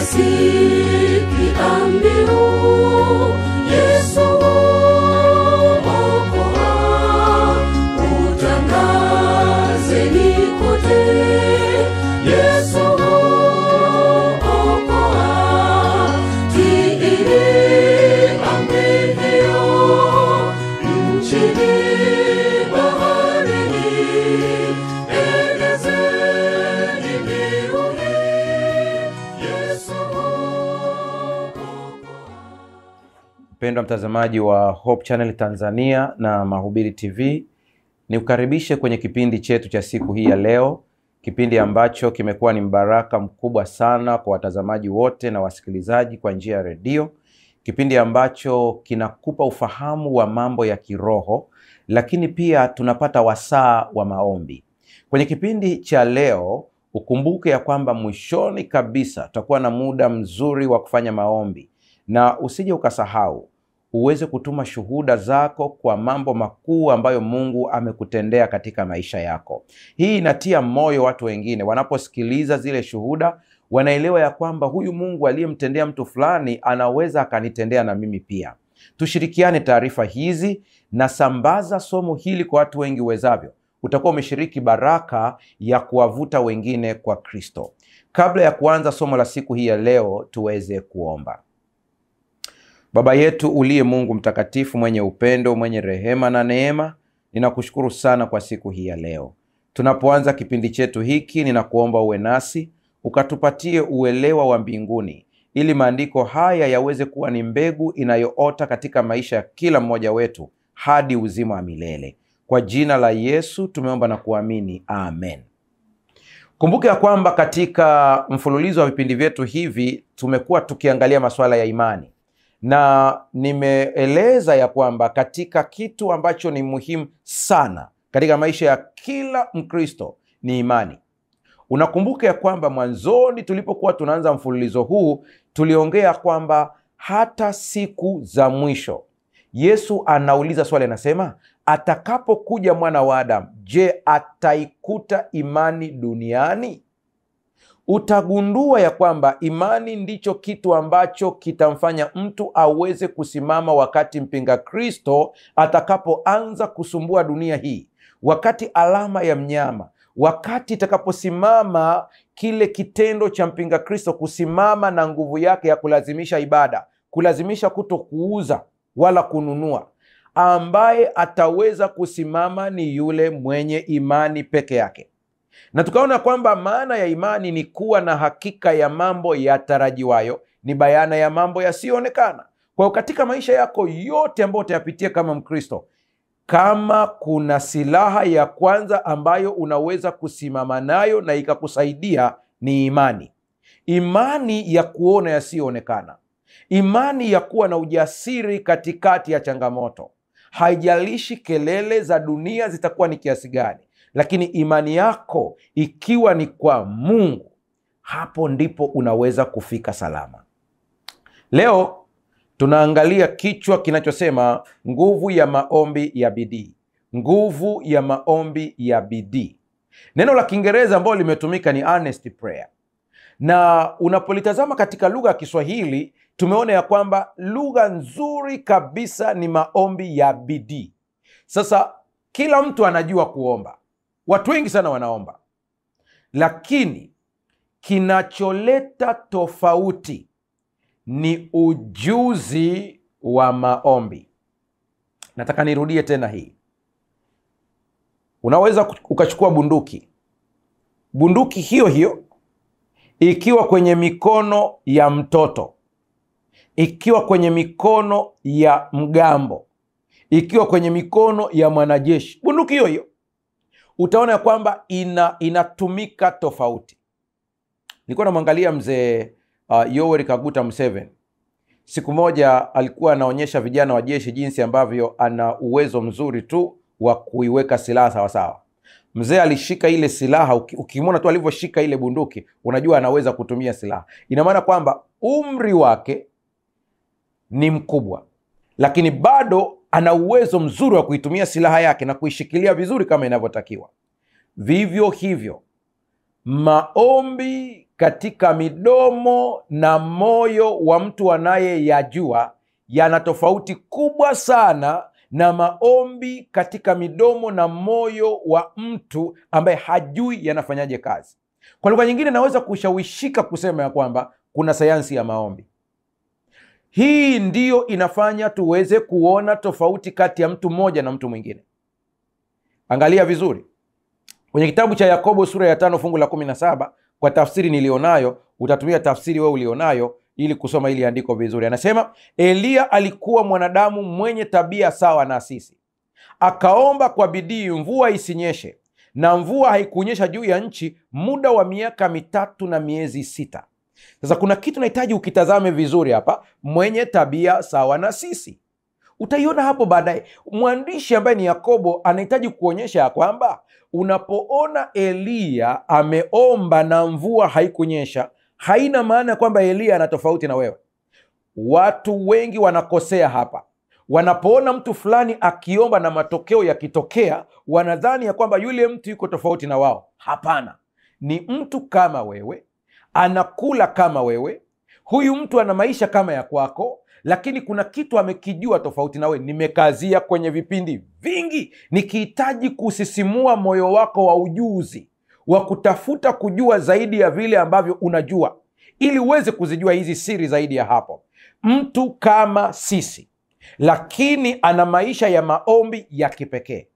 sikia mbiu, Yesu okoa, utangazeni kote, Yesu okoa, tiini amri hiyo, nchini baharini, elezeni mbiu hii, Yesu okoa. Mpendwa mtazamaji wa Hope Channel Tanzania na Mahubiri TV, nikukaribishe kwenye kipindi chetu cha siku hii ya leo, kipindi ambacho kimekuwa ni mbaraka mkubwa sana kwa watazamaji wote na wasikilizaji kwa njia ya redio, kipindi ambacho kinakupa ufahamu wa mambo ya kiroho, lakini pia tunapata wasaa wa maombi. Kwenye kipindi cha leo, ukumbuke ya kwamba mwishoni kabisa tutakuwa na muda mzuri wa kufanya maombi, na usije ukasahau uweze kutuma shuhuda zako kwa mambo makuu ambayo Mungu amekutendea katika maisha yako. Hii inatia moyo watu wengine, wanaposikiliza zile shuhuda wanaelewa ya kwamba huyu Mungu aliyemtendea mtu fulani anaweza akanitendea na mimi pia. Tushirikiane taarifa hizi na sambaza somo hili kwa watu wengi uwezavyo. Utakuwa umeshiriki baraka ya kuwavuta wengine kwa Kristo. Kabla ya kuanza somo la siku hii ya leo, tuweze kuomba. Baba yetu uliye Mungu mtakatifu, mwenye upendo, mwenye rehema na neema, ninakushukuru sana kwa siku hii ya leo. Tunapoanza kipindi chetu hiki, ninakuomba uwe nasi, ukatupatie uelewa wa mbinguni, ili maandiko haya yaweze kuwa ni mbegu inayoota katika maisha ya kila mmoja wetu hadi uzima wa milele. Kwa jina la Yesu tumeomba na kuamini, amen. Kumbuka ya kwamba katika mfululizo wa vipindi vyetu hivi tumekuwa tukiangalia masuala ya imani, na nimeeleza ya kwamba katika kitu ambacho ni muhimu sana katika maisha ya kila Mkristo ni imani. Unakumbuka ya kwamba mwanzoni tulipokuwa tunaanza mfululizo huu tuliongea kwamba hata siku za mwisho Yesu anauliza swali, anasema atakapokuja mwana wa Adamu, je, ataikuta imani duniani? Utagundua ya kwamba imani ndicho kitu ambacho kitamfanya mtu aweze kusimama wakati mpinga Kristo atakapoanza kusumbua dunia hii, wakati alama ya mnyama, wakati itakaposimama kile kitendo cha mpinga Kristo kusimama na nguvu yake ya kulazimisha ibada, kulazimisha kuto kuuza wala kununua. Ambaye ataweza kusimama ni yule mwenye imani peke yake. Na tukaona kwamba maana ya imani ni kuwa na hakika ya mambo yatarajiwayo, ni bayana ya mambo yasiyoonekana. Kwa hiyo katika maisha yako yote ambayo utayapitia kama Mkristo, kama kuna silaha ya kwanza ambayo unaweza kusimama nayo na ikakusaidia ni imani. Imani ya kuona yasiyoonekana, imani ya kuwa na ujasiri katikati ya changamoto. Haijalishi kelele za dunia zitakuwa ni kiasi gani, lakini imani yako ikiwa ni kwa Mungu, hapo ndipo unaweza kufika salama. Leo tunaangalia kichwa kinachosema nguvu ya maombi ya bidii. Nguvu ya maombi ya bidii. Neno la Kiingereza ambalo limetumika ni earnest prayer. Na unapolitazama katika lugha ya Kiswahili, tumeona ya kwamba lugha nzuri kabisa ni maombi ya bidii. Sasa kila mtu anajua kuomba. Watu wengi sana wanaomba. Lakini kinacholeta tofauti ni ujuzi wa maombi. Nataka nirudie tena hii. Unaweza ukachukua bunduki. Bunduki hiyo hiyo ikiwa kwenye mikono ya mtoto, ikiwa kwenye mikono ya mgambo, ikiwa kwenye mikono ya mwanajeshi, bunduki hiyo hiyo utaona ya kwamba inatumika tofauti. Nilikuwa namwangalia mzee Yoweri Kaguta Museveni. Siku moja alikuwa anaonyesha vijana wa jeshi jinsi ambavyo ana uwezo mzuri tu wa kuiweka silaha sawa sawa. Mzee alishika ile silaha, ukimwona tu alivyoshika ile bunduki unajua anaweza kutumia silaha. Ina maana kwamba umri wake ni mkubwa, lakini bado ana uwezo mzuri wa kuitumia silaha yake na kuishikilia vizuri kama inavyotakiwa. Vivyo hivyo, maombi katika midomo na moyo wa mtu anayeyajua yana tofauti kubwa sana na maombi katika midomo na moyo wa mtu ambaye hajui yanafanyaje kazi. Kwa lugha nyingine, naweza kushawishika kusema ya kwamba kuna sayansi ya maombi. Hii ndiyo inafanya tuweze kuona tofauti kati ya mtu mmoja na mtu mwingine. Angalia vizuri kwenye kitabu cha Yakobo sura ya 5 fungu la 17. Kwa tafsiri nilionayo, utatumia tafsiri wewe ulionayo ili kusoma ili andiko vizuri. Anasema, Eliya alikuwa mwanadamu mwenye tabia sawa na sisi, akaomba kwa bidii mvua isinyeshe, na mvua haikunyesha juu ya nchi muda wa miaka 3 na miezi 6. Sasa kuna kitu nahitaji ukitazame vizuri hapa, mwenye tabia sawa na sisi. Utaiona hapo baadaye. Mwandishi ambaye ni Yakobo anahitaji kuonyesha ya kwamba unapoona Eliya ameomba na mvua haikunyesha, haina maana kwamba Eliya ana tofauti na wewe. Watu wengi wanakosea hapa. Wanapoona mtu fulani akiomba na matokeo yakitokea, wanadhani ya kwamba yule mtu yuko tofauti na wao. Hapana, ni mtu kama wewe, anakula kama wewe, huyu mtu ana maisha kama ya kwako, lakini kuna kitu amekijua tofauti na wewe. Nimekazia kwenye vipindi vingi nikihitaji kusisimua moyo wako wa ujuzi, wa kutafuta kujua zaidi ya vile ambavyo unajua, ili uweze kuzijua hizi siri zaidi ya hapo. Mtu kama sisi, lakini ana maisha ya maombi ya kipekee.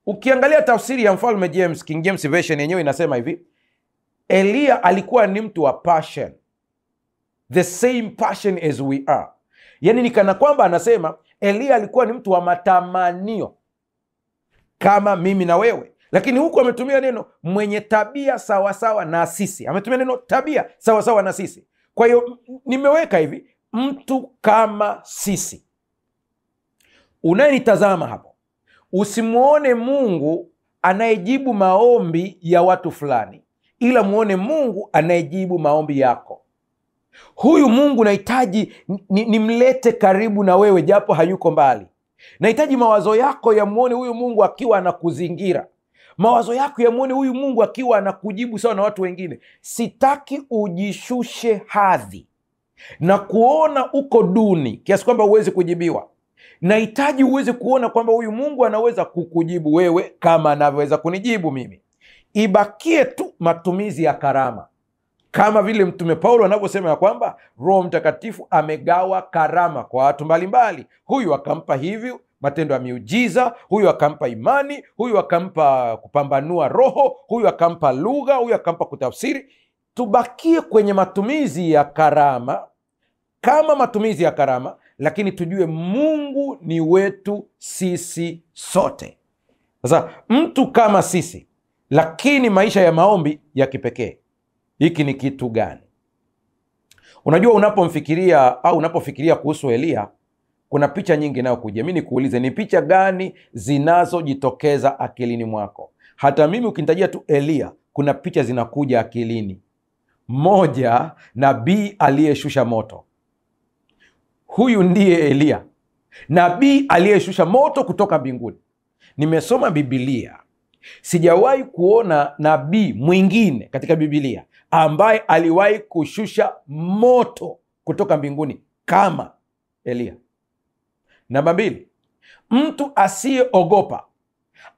Ukiangalia tafsiri ya Mfalme James, King James Version yenyewe inasema hivi: Eliya alikuwa ni mtu wa passion, the same passion as we are. Yani ni kana kwamba anasema Eliya alikuwa ni mtu wa matamanio kama mimi na wewe, lakini huku ametumia neno mwenye tabia sawasawa na sisi. Ametumia neno tabia sawasawa na sisi. Kwa hiyo nimeweka hivi, mtu kama sisi. Unayenitazama hapo, usimuone Mungu anayejibu maombi ya watu fulani, ila muone Mungu anayejibu maombi yako. Huyu Mungu nahitaji nimlete karibu na wewe, japo hayuko mbali. Nahitaji mawazo yako yamuone huyu Mungu akiwa anakuzingira. Mawazo yako yamuone huyu Mungu akiwa anakujibu sawa na watu wengine. Sitaki ujishushe hadhi na kuona uko duni kiasi kwamba uweze kujibiwa. Nahitaji uweze kuona kwamba huyu Mungu anaweza kukujibu wewe kama anavyoweza kunijibu mimi. Ibakie tu matumizi ya karama, kama vile Mtume Paulo anavyosema ya kwamba Roho Mtakatifu amegawa karama kwa watu mbalimbali. Huyu akampa hivi matendo ya miujiza, huyu akampa imani, huyu akampa kupambanua roho, huyu akampa lugha, huyu akampa kutafsiri. Tubakie kwenye matumizi ya karama kama matumizi ya karama, lakini tujue Mungu ni wetu sisi sote. Sasa mtu kama sisi, lakini maisha ya maombi ya kipekee. Hiki ni kitu gani? Unajua, unapofikiria kuhusu Eliya, kuna picha nyingi inayokuja. Mimi nikuulize, ni picha gani zinazojitokeza akilini mwako? Hata mimi ukinitajia tu Eliya, kuna picha zinakuja akilini. Moja, nabii aliyeshusha moto. Huyu ndiye Eliya, nabii aliyeshusha moto kutoka mbinguni. Nimesoma Biblia, sijawahi kuona nabii mwingine katika Biblia ambaye aliwahi kushusha moto kutoka mbinguni kama Eliya. Namba 2, mtu asiyeogopa,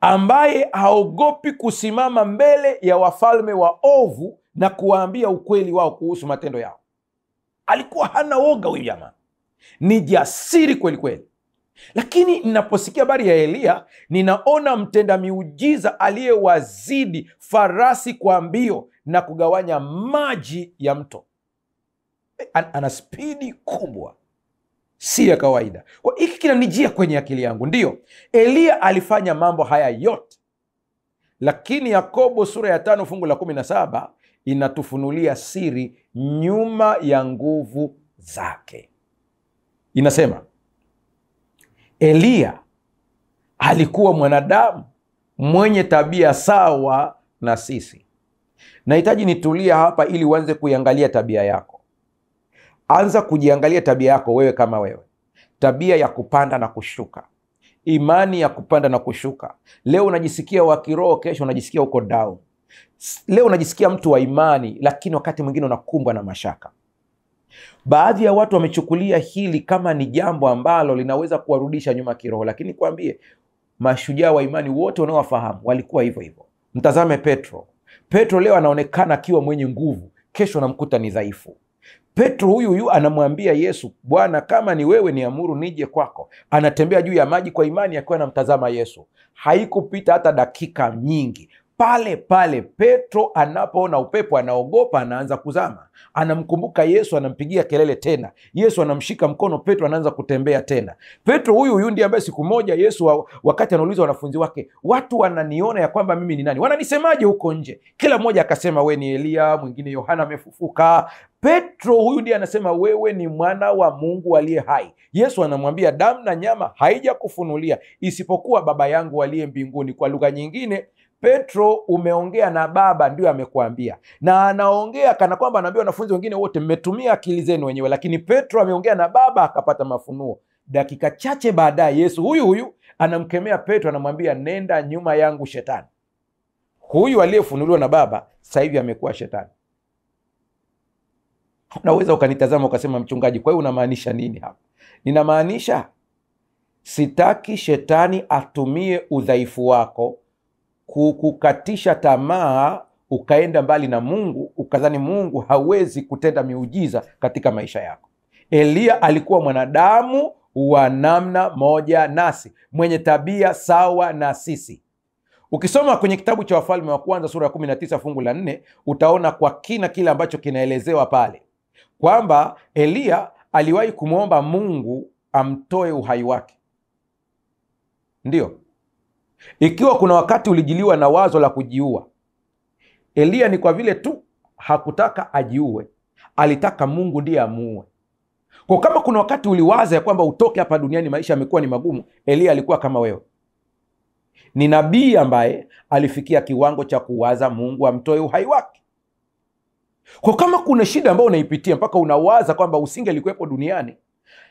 ambaye haogopi kusimama mbele ya wafalme waovu na kuwaambia ukweli wao kuhusu matendo yao. Alikuwa hana woga huyu jamaa, ni jasiri kweli kweli. Lakini ninaposikia habari ya Eliya, ninaona mtenda miujiza aliyewazidi farasi kwa mbio na kugawanya maji ya mto. Ana spidi kubwa, si ya kawaida. Kwa hiki kinanijia kwenye akili yangu, ndiyo, Eliya alifanya mambo haya yote, lakini Yakobo sura ya 5 fungu la 17 inatufunulia siri nyuma ya nguvu zake. Inasema Eliya alikuwa mwanadamu mwenye tabia sawa na sisi. Nahitaji nitulia hapa ili uanze kuiangalia tabia yako. Anza kujiangalia tabia yako wewe kama wewe. Tabia ya kupanda na kushuka. Imani ya kupanda na kushuka. Leo unajisikia wa kiroho, kesho unajisikia uko down. Leo unajisikia mtu wa imani, lakini wakati mwingine unakumbwa na mashaka. Baadhi ya watu wamechukulia hili kama ni jambo ambalo linaweza kuwarudisha nyuma kiroho, lakini kwambie, mashujaa wa imani wote unaowafahamu walikuwa hivyo hivyo. Mtazame Petro. Petro leo anaonekana akiwa mwenye nguvu, kesho namkuta ni dhaifu. Petro huyu anamwambia Yesu, Bwana, kama ni wewe niamuru nije kwako. Anatembea juu ya maji kwa imani akiwa anamtazama Yesu. Haikupita hata dakika nyingi, pale pale Petro anapoona upepo anaogopa, anaanza kuzama. Anamkumbuka Yesu, anampigia kelele tena. Yesu anamshika mkono, Petro anaanza kutembea tena. Petro huyu ndiye ambaye siku moja Yesu wakati anauliza wanafunzi wake, watu wananiona ya kwamba mimi ni nani? Wananisemaje huko nje? Kila mmoja akasema, we ni Elia, mwingine Yohana amefufuka. Petro huyu ndiye anasema, wewe ni mwana wa Mungu aliye hai. Yesu anamwambia, damu na nyama haijakufunulia isipokuwa Baba yangu aliye mbinguni. Kwa lugha nyingine, Petro, umeongea na Baba ndio amekuambia. Na anaongea kana kwamba anaambia wanafunzi wengine wote, mmetumia akili zenu wenyewe, lakini Petro ameongea na Baba akapata mafunuo. Dakika chache baadaye Yesu huyu anamkemea Petro, anamwambia, nenda nyuma yangu Shetani. Huyu aliyefunuliwa na Baba sasa hivi amekuwa Shetani. Unaweza ukanitazama ukasema, mchungaji, kwa hiyo unamaanisha nini hapa? Ninamaanisha sitaki Shetani atumie udhaifu wako kukukatisha tamaa, ukaenda mbali na Mungu, ukadhani Mungu hawezi kutenda miujiza katika maisha yako. Eliya alikuwa mwanadamu wa namna moja nasi, mwenye tabia sawa na sisi. Ukisoma kwenye kitabu cha Wafalme wa Kwanza sura ya 19 fungu la 4, utaona kwa kina kile ambacho kinaelezewa pale, kwamba Eliya aliwahi kumwomba Mungu amtoe uhai wake. Ndio, ikiwa kuna wakati ulijiliwa na wazo la kujiua, Eliya ni kwa vile tu hakutaka ajiue, alitaka Mungu ndiye amuue. Kwa kama kuna wakati uliwaza ya kwamba utoke hapa duniani, maisha yamekuwa ni magumu, Eliya alikuwa kama wewe. Ni nabii ambaye alifikia kiwango cha kuwaza Mungu amtoe uhai wake. Kwa kama kuna shida ambayo unaipitia mpaka unawaza kwamba usingelikuwepo duniani,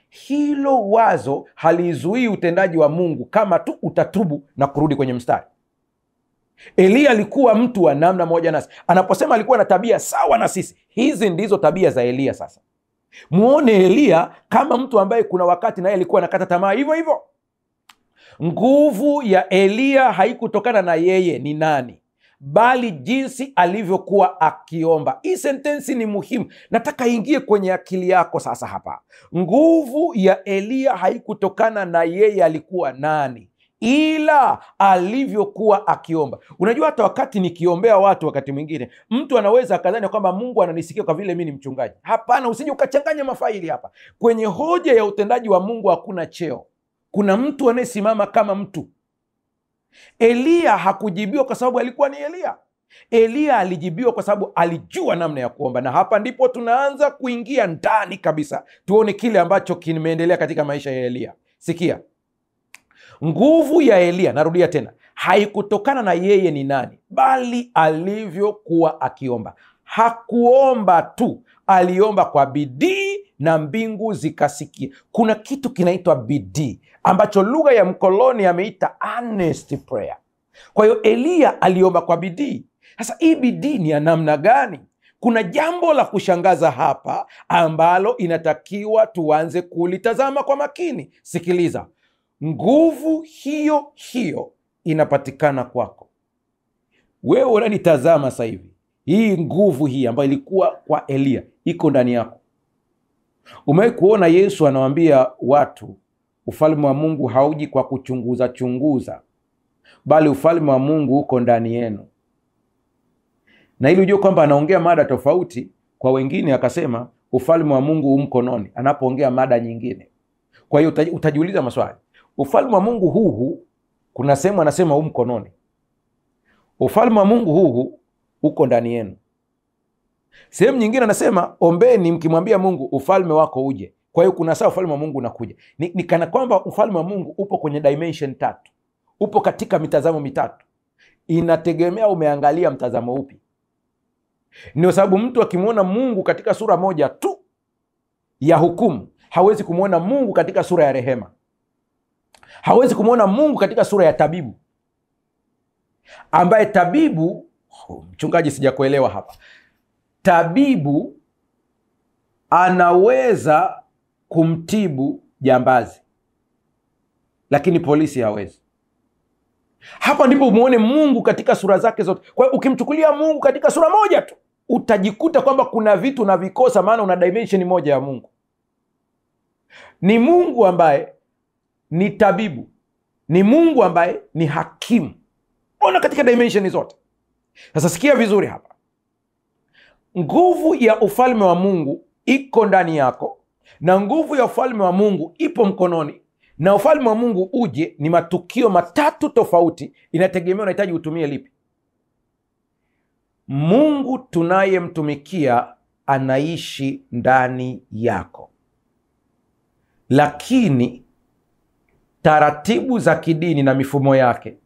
hilo wazo halizuii utendaji wa Mungu kama tu utatubu na kurudi kwenye mstari. Eliya alikuwa mtu wa namna moja nasi. Anaposema alikuwa na tabia sawa na sisi, hizi ndizo tabia za Eliya. Sasa muone Eliya kama mtu ambaye kuna wakati naye alikuwa anakata tamaa hivyo hivyo. Nguvu ya Eliya haikutokana na yeye ni nani, bali jinsi alivyokuwa akiomba. Hii sentensi ni muhimu, nataka ingie kwenye akili yako sasa hapa. Nguvu ya Eliya haikutokana na yeye alikuwa nani, ila alivyokuwa akiomba. Unajua, hata wakati nikiombea watu, wakati mwingine mtu anaweza akadhani kwamba Mungu ananisikia kwa vile mimi ni mchungaji. Hapana, usije ukachanganya mafaili hapa. Kwenye hoja ya utendaji wa Mungu hakuna cheo. Kuna mtu anayesimama kama mtu. Eliya hakujibiwa kwa sababu alikuwa ni Eliya. Eliya alijibiwa kwa sababu alijua namna ya kuomba. Na hapa ndipo tunaanza kuingia ndani kabisa, tuone kile ambacho kimeendelea katika maisha ya Eliya. Sikia, nguvu ya Eliya, narudia tena, haikutokana na yeye ni nani, bali alivyokuwa akiomba. Hakuomba tu, aliomba kwa bidii na mbingu zikasikia. Kuna kitu kinaitwa bidii ambacho lugha ya mkoloni ameita earnest prayer. Kwa hiyo Eliya aliomba kwa bidii. Sasa hii bidii ni ya namna gani? Kuna jambo la kushangaza hapa ambalo inatakiwa tuanze kulitazama kwa makini. Sikiliza, nguvu hiyo hiyo inapatikana kwako wewe. Unanitazama sasa hivi, hii nguvu hii ambayo ilikuwa kwa Eliya iko ndani yako. Umewahi kuona Yesu anawaambia watu, ufalme wa Mungu hauji kwa kuchunguza chunguza, bali ufalme wa Mungu uko ndani yenu. Na ili ujue kwamba anaongea mada tofauti kwa wengine, akasema ufalme wa Mungu u mkononi, anapoongea mada nyingine. Kwa hiyo utajiuliza maswali. Ufalme wa Mungu huu, kuna sehemu anasema u mkononi. Ufalme wa Mungu huu uko ndani yenu. Sehemu nyingine anasema ombeni mkimwambia Mungu ufalme wako uje. Kwa hiyo kuna saa ufalme wa Mungu unakuja. Ni kana kwamba ufalme wa Mungu upo kwenye dimension tatu, upo katika mitazamo mitatu. Inategemea umeangalia mtazamo upi. Ndio sababu mtu akimwona Mungu katika sura moja tu ya hukumu, hawezi kumwona Mungu katika sura ya rehema. Hawezi kumwona Mungu katika sura ya tabibu, ambaye tabibu Mchungaji, sijakuelewa hapa. Tabibu anaweza kumtibu jambazi, lakini polisi hawezi. Hapa ndipo muone Mungu katika sura zake zote. Kwa hiyo ukimchukulia Mungu katika sura moja tu, utajikuta kwamba kuna vitu na vikosa, maana una dimension moja ya Mungu. Ni Mungu ambaye ni tabibu, ni Mungu ambaye ni hakimu. Ona katika dimension zote. Sasa sikia vizuri hapa. Nguvu ya ufalme wa Mungu iko ndani yako, na nguvu ya ufalme wa Mungu ipo mkononi. Na ufalme wa Mungu uje ni matukio matatu tofauti, inategemea unahitaji utumie lipi. Mungu tunayemtumikia anaishi ndani yako, lakini taratibu za kidini na mifumo yake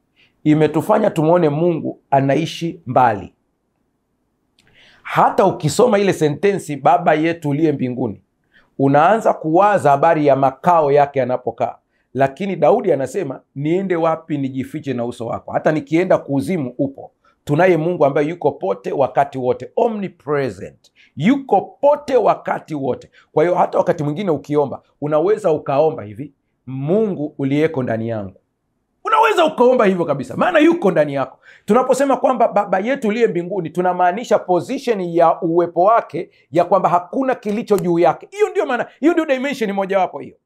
imetufanya tumuone Mungu anaishi mbali. Hata ukisoma ile sentensi Baba yetu uliye mbinguni, unaanza kuwaza habari ya makao yake anapokaa. Lakini Daudi anasema, niende wapi nijifiche na uso wako? Hata nikienda kuzimu upo. Tunaye Mungu ambaye yuko pote wakati wote, omnipresent, yuko pote wakati wote. Kwa hiyo hata wakati mwingine ukiomba, unaweza ukaomba hivi, Mungu uliyeko ndani yangu. Unaweza ukaomba hivyo kabisa, maana yuko ndani yako. Tunaposema kwamba Baba yetu uliye mbinguni, tunamaanisha position ya uwepo wake, ya kwamba hakuna kilicho juu yake. Hiyo ndio maana, hiyo ndio dimension moja wapo hiyo.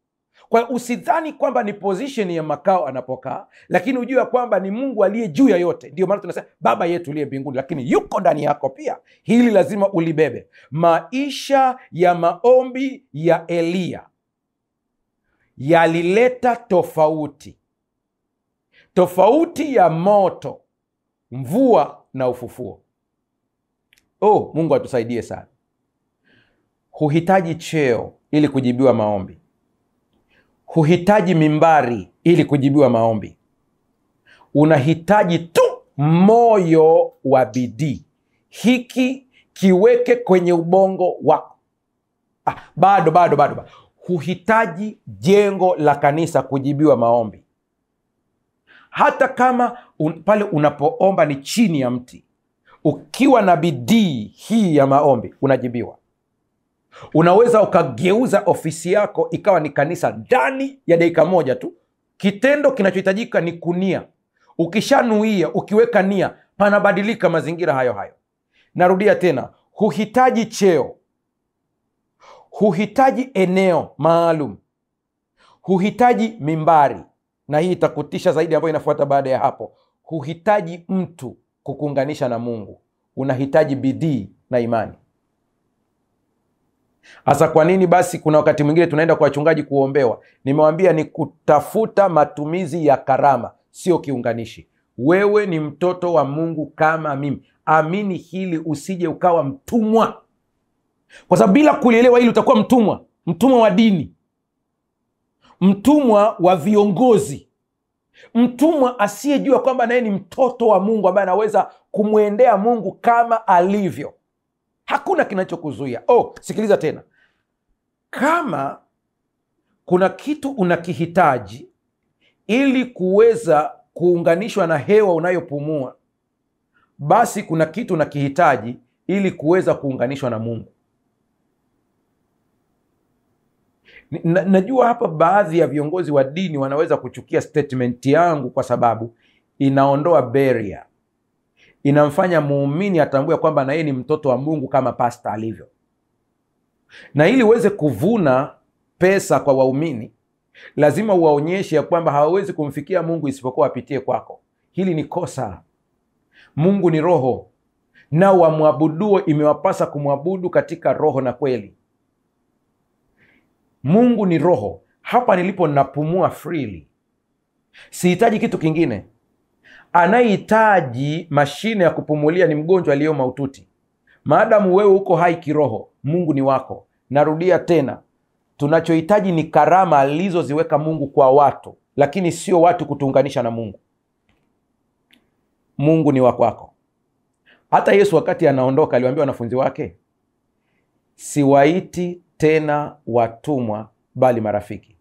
Kwa hiyo usidhani kwamba ni position ya makao anapokaa, lakini ujue kwamba ni Mungu aliye juu ya yote. Ndio maana tunasema Baba yetu uliye mbinguni, lakini yuko ndani yako pia. Hili lazima ulibebe. Maisha ya maombi ya Eliya yalileta tofauti ya moto, mvua na ufufuo. Mungu atusaidie sana. Huhitaji cheo ili kujibiwa maombi. Huhitaji mimbari ili kujibiwa maombi. Unahitaji tu moyo wa bidii. Hiki kiweke kwenye ubongo wako. Bado. Huhitaji jengo la kanisa kujibiwa maombi. Hata kama pale unapoomba ni chini ya mti, ukiwa na bidii hii ya maombi unajibiwa. Unaweza ukageuza ofisi yako ikawa ni kanisa ndani ya dakika moja tu. Kitendo kinachohitajika ni kunia. Ukishanuia, ukiweka nia, panabadilika mazingira hayo. Narudia tena, huhitaji cheo, huhitaji eneo maalum, huhitaji mimbari, na hii itakutisha zaidi ambayo inafuata baada ya hapo. Huhitaji mtu kukuunganisha na Mungu. Unahitaji bidii na imani. Hasa kwa nini basi kuna wakati mwingine tunaenda kwa wachungaji kuombewa? Nimewambia ni kutafuta matumizi ya karama, sio kiunganishi. Wewe ni mtoto wa Mungu kama mimi. Amini hili, usije ukawa mtumwa. Kwa sababu bila kulielewa hili utakuwa mtumwa wa dini, mtumwa wa viongozi, mtumwa asiyejua kwamba naye ni mtoto wa Mungu ambaye anaweza kumwendea Mungu kama alivyo. Hakuna kinachokuzuia. Sikiliza tena. Kama kuna kitu unakihitaji ili kuweza kuunganishwa na hewa unayopumua, basi kuna kitu unakihitaji ili kuweza kuunganishwa na Mungu. Najua hapa baadhi ya viongozi wa dini wanaweza kuchukia statement yangu, kwa sababu inaondoa barrier. Inamfanya muumini atambue kwamba na yeye ni mtoto wa Mungu kama pasta alivyo. Na ili uweze kuvuna pesa kwa waumini, lazima uwaonyeshe ya kwamba hawawezi kumfikia Mungu isipokuwa apitie kwako. Hili ni kosa. Mungu ni roho, na wamwabuduo imewapasa kumwabudu katika roho na kweli. Mungu ni roho. Hapa nilipo napumua freely, sihitaji kitu kingine. Anayehitaji mashine ya kupumulia ni mgonjwa aliyo mahututi. Maadamu wewe uko hai kiroho, Mungu ni wako. Narudia tena, tunachohitaji ni karama alizoziweka Mungu kwa watu, lakini sio watu kutuunganisha na Mungu. Mungu ni wako. Hata Yesu wakati anaondoka aliwaambia wanafunzi wake, siwaiti tena watumwa bali marafiki.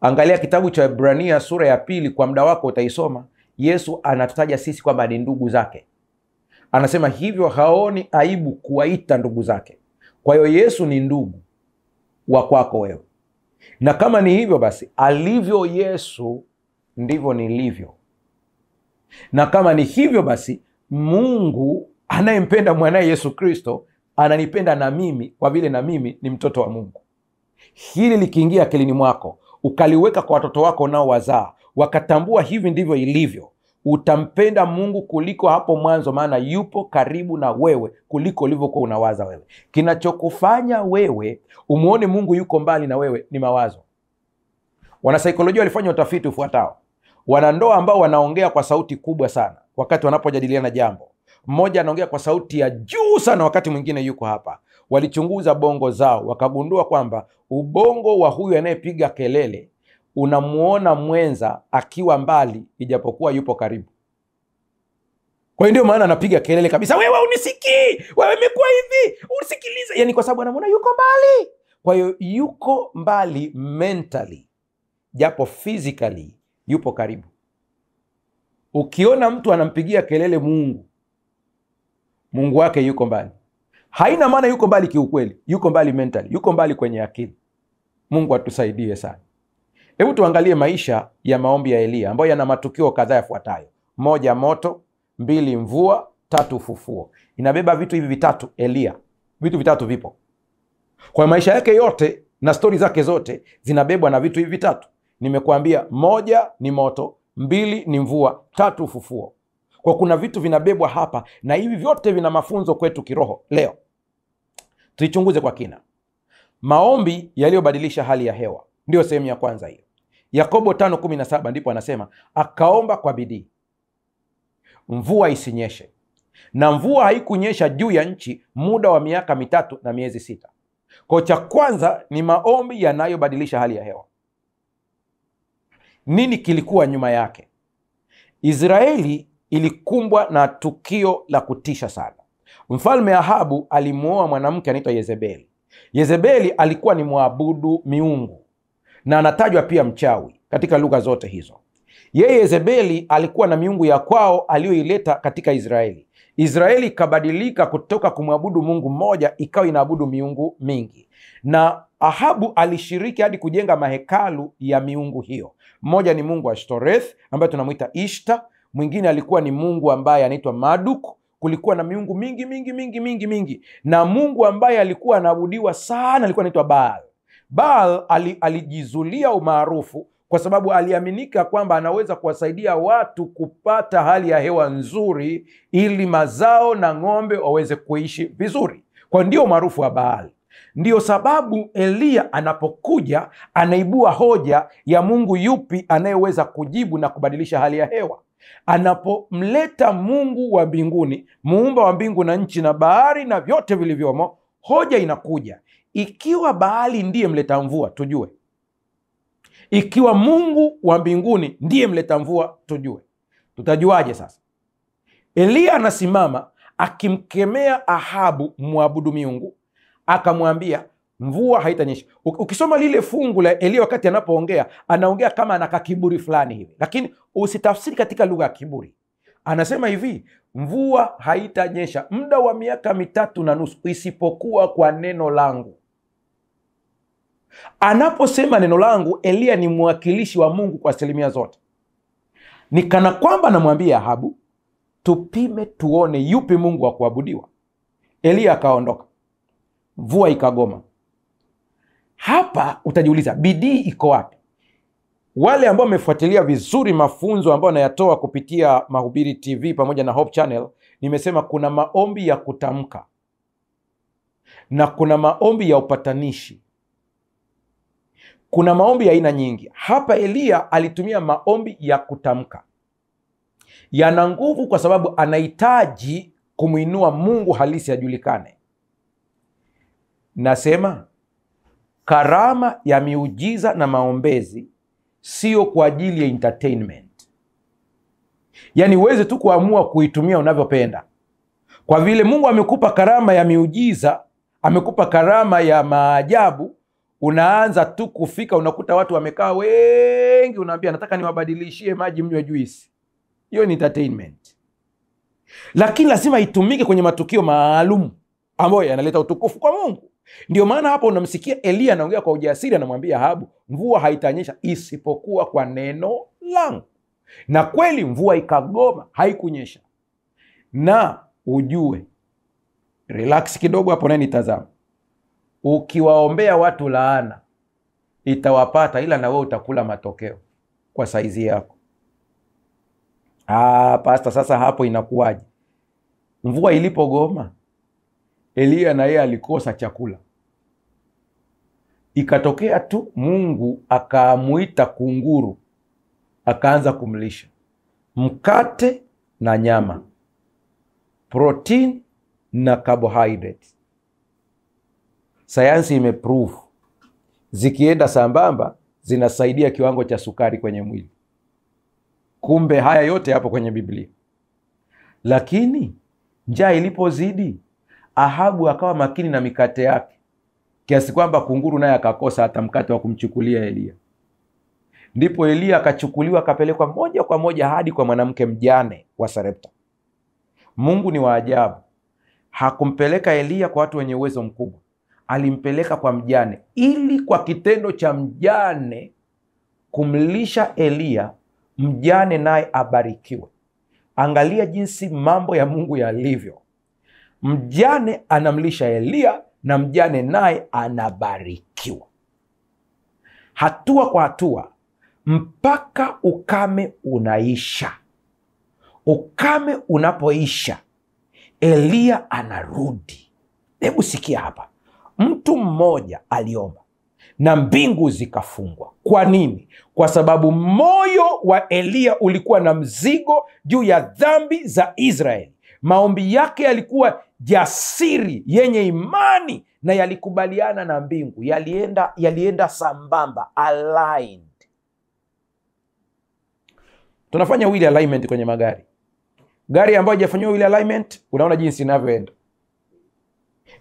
Angalia kitabu cha Ibrania sura ya 2, kwa muda wako utaisoma. Yesu anatutaja sisi kwamba ni ndugu zake. Anasema hivyo haoni aibu kuwaita ndugu zake. Kwa hiyo Yesu ni ndugu wa kwako wewe, na kama ni hivyo basi, alivyo Yesu ndivyo nilivyo, na kama ni hivyo basi, Mungu anayempenda mwanaye Yesu Kristo ananipenda na mimi, kwa vile na mimi ni mtoto wa Mungu. Hili likiingia akilini mwako, ukaliweka kwa watoto wako nao wazaa, wakatambua hivi ndivyo ilivyo, utampenda Mungu kuliko hapo mwanzo, maana yupo karibu na wewe kuliko ulivyokuwa unawaza wewe. Kinachokufanya wewe umuone Mungu yuko mbali na wewe ni mawazo. Wanasaikolojia walifanya utafiti ufuatao. Wanandoa ambao wanaongea kwa sauti kubwa sana wakati wanapojadiliana jambo, mmoja anaongea kwa sauti ya juu sana wakati mwingine yuko hapa, walichunguza bongo zao, wakagundua kwamba ubongo wa huyu anayepiga kelele unamuona mwenza akiwa mbali ijapokuwa yupo karibu. Kwa hiyo ndio maana anapiga kelele kabisa, wewe unisikii, wewe imekuwa hivi, usikilize. Yani kwa sababu anamuona yuko mbali. Kwa hiyo yuko mbali mentally, japo physically yupo karibu. Ukiona mtu anampigia kelele Mungu wake yuko mbali, haina maana yuko mbali kiukweli, yuko mbali mentally, yuko mbali kwenye akili. Mungu atusaidie sana. Hebu tuangalie maisha ya maombi ya Elia ambayo yana matukio kadhaa yafuatayo. 1, moto; 2, mvua; 3, ufufuo. Inabeba vitu hivi vitatu Elia. Vitu vitatu vipo kwa maisha yake yote, na stori zake zote zinabebwa na vitu hivi vitatu. Nimekuambia 1 ni moto, 2 ni mvua, 3 ufufuo. Kwa kuna vitu vinabebwa hapa, na hivi vyote vina mafunzo kwetu kiroho. Leo tuichunguze kwa kina maombi yaliyobadilisha hali ya hewa. Ndio sehemu ya kwanza hiyo. Yakobo 5:17 ndipo anasema, akaomba kwa bidii mvua isinyeshe, na mvua haikunyesha juu ya nchi muda wa miaka 3 na miezi 6. Kwa cha kwanza ni maombi yanayobadilisha hali ya hewa. Nini kilikuwa nyuma yake? Israeli ilikumbwa na tukio la kutisha sana. Mfalme Ahabu alimuoa mwanamke anaitwa Yezebeli. Yezebeli alikuwa ni mwabudu miungu na anatajwa pia mchawi katika lugha zote hizo. Yeye Yezebeli alikuwa na miungu ya kwao aliyoileta katika Israeli. Israeli ikabadilika kutoka kumwabudu Mungu mmoja ikawa inaabudu miungu mingi, na Ahabu alishiriki hadi kujenga mahekalu ya miungu hiyo. Mmoja ni mungu wa Ashtoreth ambaye tunamuita Ishta, mwingine alikuwa ni mungu ambaye anaitwa Marduk. Kulikuwa na miungu mingi, na mungu ambaye alikuwa anaabudiwa sana alikuwa anaitwa Baal. Baal alijizulia umaarufu kwa sababu aliaminika kwamba anaweza kuwasaidia watu kupata hali ya hewa nzuri ili mazao na ng'ombe waweze kuishi vizuri. Kwa ndio maarufu wa Baal. Ndio sababu Elia anapokuja anaibua hoja ya Mungu yupi anayeweza kujibu na kubadilisha hali ya hewa. Anapomleta Mungu wa mbinguni, muumba wa mbingu na nchi na bahari na vyote vilivyomo, hoja inakuja, ikiwa Baali ndiye mleta mvua tujue, ikiwa Mungu wa mbinguni ndiye mleta mvua tujue, tutajuaje sasa? Elia anasimama akimkemea Ahabu mwabudu miungu, akamwambia mvua haitanyesha. Ukisoma lile fungu la Elia wakati anapoongea, anaongea kama anaka kiburi fulani hivi, lakini usitafsiri katika lugha ya kiburi. Anasema hivi, mvua haitanyesha muda wa miaka 3.5 isipokuwa kwa neno langu. Anaposema neno langu, Elia ni mwakilishi wa Mungu kwa asilimia zote. Ni kana kwamba anamwambia Ahabu, tupime tuone yupi Mungu wa kuabudiwa. Elia akaondoka, mvua ikagoma. Hapa utajiuliza bidii iko wapi? Wale ambao wamefuatilia vizuri mafunzo ambayo nayatoa kupitia Mahubiri TV pamoja na Hope Channel, nimesema kuna maombi ya kutamka na kuna maombi ya upatanishi. Kuna maombi ya aina nyingi. Hapa Elia alitumia maombi ya kutamka. Yana nguvu kwa sababu anahitaji kumuinua Mungu halisi ajulikane. Nasema karama ya miujiza na maombezi sio kwa ajili ya entertainment. Yaani uweze tu kuamua kuitumia unavyopenda. Kwa vile Mungu amekupa karama ya miujiza, amekupa karama ya maajabu, unaanza tu kufika unakuta watu wamekaa wengi, unaambia nataka niwabadilishie maji mnywe juisi. hiyo ni entertainment, lakini lazima itumike kwenye matukio maalum ambayo yanaleta utukufu kwa Mungu. Ndio maana hapa unamsikia Eliya anaongea kwa ujasiri, anamwambia Ahabu, mvua haitanyesha isipokuwa kwa neno langu. Na kweli mvua ikagoma, haikunyesha. Na ujue, relax kidogo hapo na nitazama, ukiwaombea watu laana itawapata, ila na wewe utakula matokeo kwa saizi yako. Pasta, sasa hapo inakuwaje? Mvua ilipogoma, Eliya na yeye alikosa chakula. Ikatokea tu Mungu akamuita kunguru, akaanza kumlisha mkate na nyama, protein na carbohydrate. Sayansi imeprove zikienda sambamba zinasaidia kiwango cha sukari kwenye mwili. Kumbe haya yote hapo kwenye Biblia. Lakini njaa ilipozidi, Ahabu akawa makini na mikate yake, kiasi kwamba kunguru naye akakosa hata mkate wa kumchukulia Eliya. Ndipo Eliya akachukuliwa akapelekwa moja kwa moja hadi kwa mwanamke mjane wa Sarepta. Mungu ni wa ajabu. Hakumpeleka Eliya kwa watu wenye uwezo mkubwa, alimpeleka kwa mjane, ili kwa kitendo cha mjane kumlisha Eliya, mjane naye abarikiwe. Angalia jinsi mambo ya Mungu yalivyo. Mjane anamlisha Eliya na mjane naye anabarikiwa, hatua kwa hatua, mpaka ukame unaisha. Ukame unapoisha, Eliya anarudi. Hebu sikia hapa, mtu mmoja aliomba na mbingu zikafungwa. Kwa nini? Kwa sababu moyo wa Eliya ulikuwa na mzigo juu ya dhambi za Israeli. Maombi yake yalikuwa jasiri, yenye imani, na yalikubaliana na mbingu, yalienda sambamba, aligned. Tunafanya wheel alignment kwenye magari. Gari ambayo haijafanyiwa wheel alignment, unaona jinsi inavyoenda.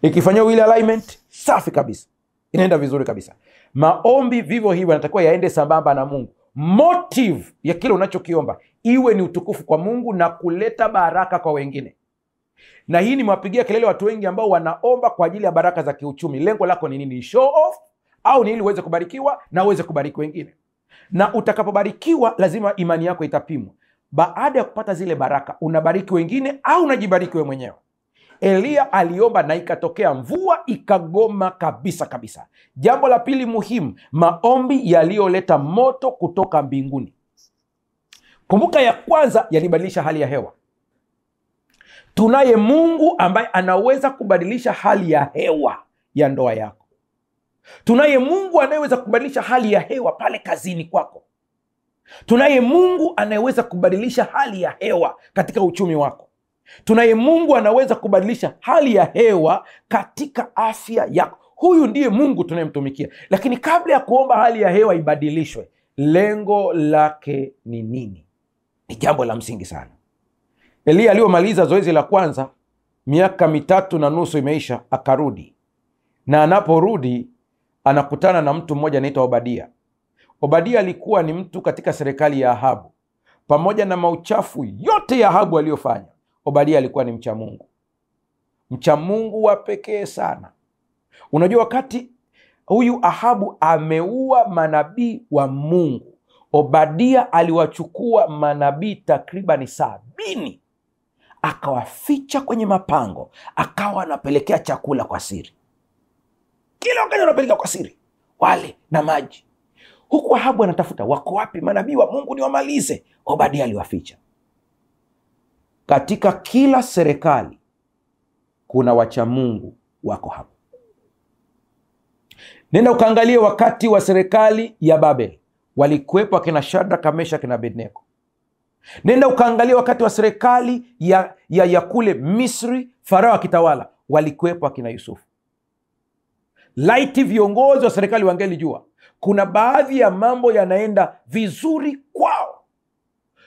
Ikifanywa wheel alignment, safi kabisa, inaenda vizuri kabisa. Maombi vivyo hivyo yanatakiwa yaende sambamba na Mungu. Motive ya kile unachokiomba iwe ni utukufu kwa Mungu na kuleta baraka kwa wengine. Na hii nimewapigia kelele watu wengi ambao wanaomba kwa ajili ya baraka za kiuchumi. Lengo lako ni nini? Show off, au ni ili uweze kubarikiwa na uweze kubariki wengine? Na utakapobarikiwa lazima imani yako itapimwa. Baada ya kupata zile baraka, unabariki wengine au unajibariki wewe mwenyewe? Eliya aliomba na ikatokea mvua ikagoma kabisa kabisa. Jambo la pili muhimu, maombi yaliyoleta moto kutoka mbinguni. Kumbuka, ya kwanza yalibadilisha hali ya hewa. Tunaye Mungu ambaye anaweza kubadilisha hali ya hewa ya ndoa yako. Tunaye Mungu anayeweza kubadilisha hali ya hewa pale kazini kwako. Tunaye Mungu anayeweza kubadilisha hali ya hewa katika uchumi wako. Tunaye Mungu anaweza kubadilisha hali ya hewa katika afya yako. Huyu ndiye Mungu tunayemtumikia. Lakini kabla ya kuomba hali ya hewa ibadilishwe, lengo lake ni nini? Ni jambo la msingi sana. Eliya aliyomaliza zoezi la kwanza, miaka 3.5 imeisha, akarudi. Na anaporudi anakutana na mtu mmoja anaitwa Obadia. Obadia alikuwa ni mtu katika serikali ya Ahabu. Pamoja na mauchafu yote ya Ahabu aliyofanya, Obadia alikuwa ni mcha Mungu. Mcha Mungu wa pekee sana. Unajua, wakati huyu Ahabu ameua manabii wa Mungu, Obadia aliwachukua manabii takribani 70, akawaficha kwenye mapango, akawa anapelekea chakula kwa siri. Kila wakati anapeleka kwa siri wale na maji. Huku Ahabu anatafuta wako wapi manabii wa Mungu ni wamalize. Obadia aliwaficha. Katika kila serikali kuna wacha Mungu wako hapo. Nenda ukaangalie wakati wa serikali ya Babeli, walikuwepo akina Shadraka, Meshaki na Abednego. Nenda ukaangalie wakati wa serikali ya kule Misri, Farao akitawala, walikuwepo akina Yusufu. Laiti viongozi wa serikali wangelijua kuna baadhi ya mambo yanaenda vizuri kwao,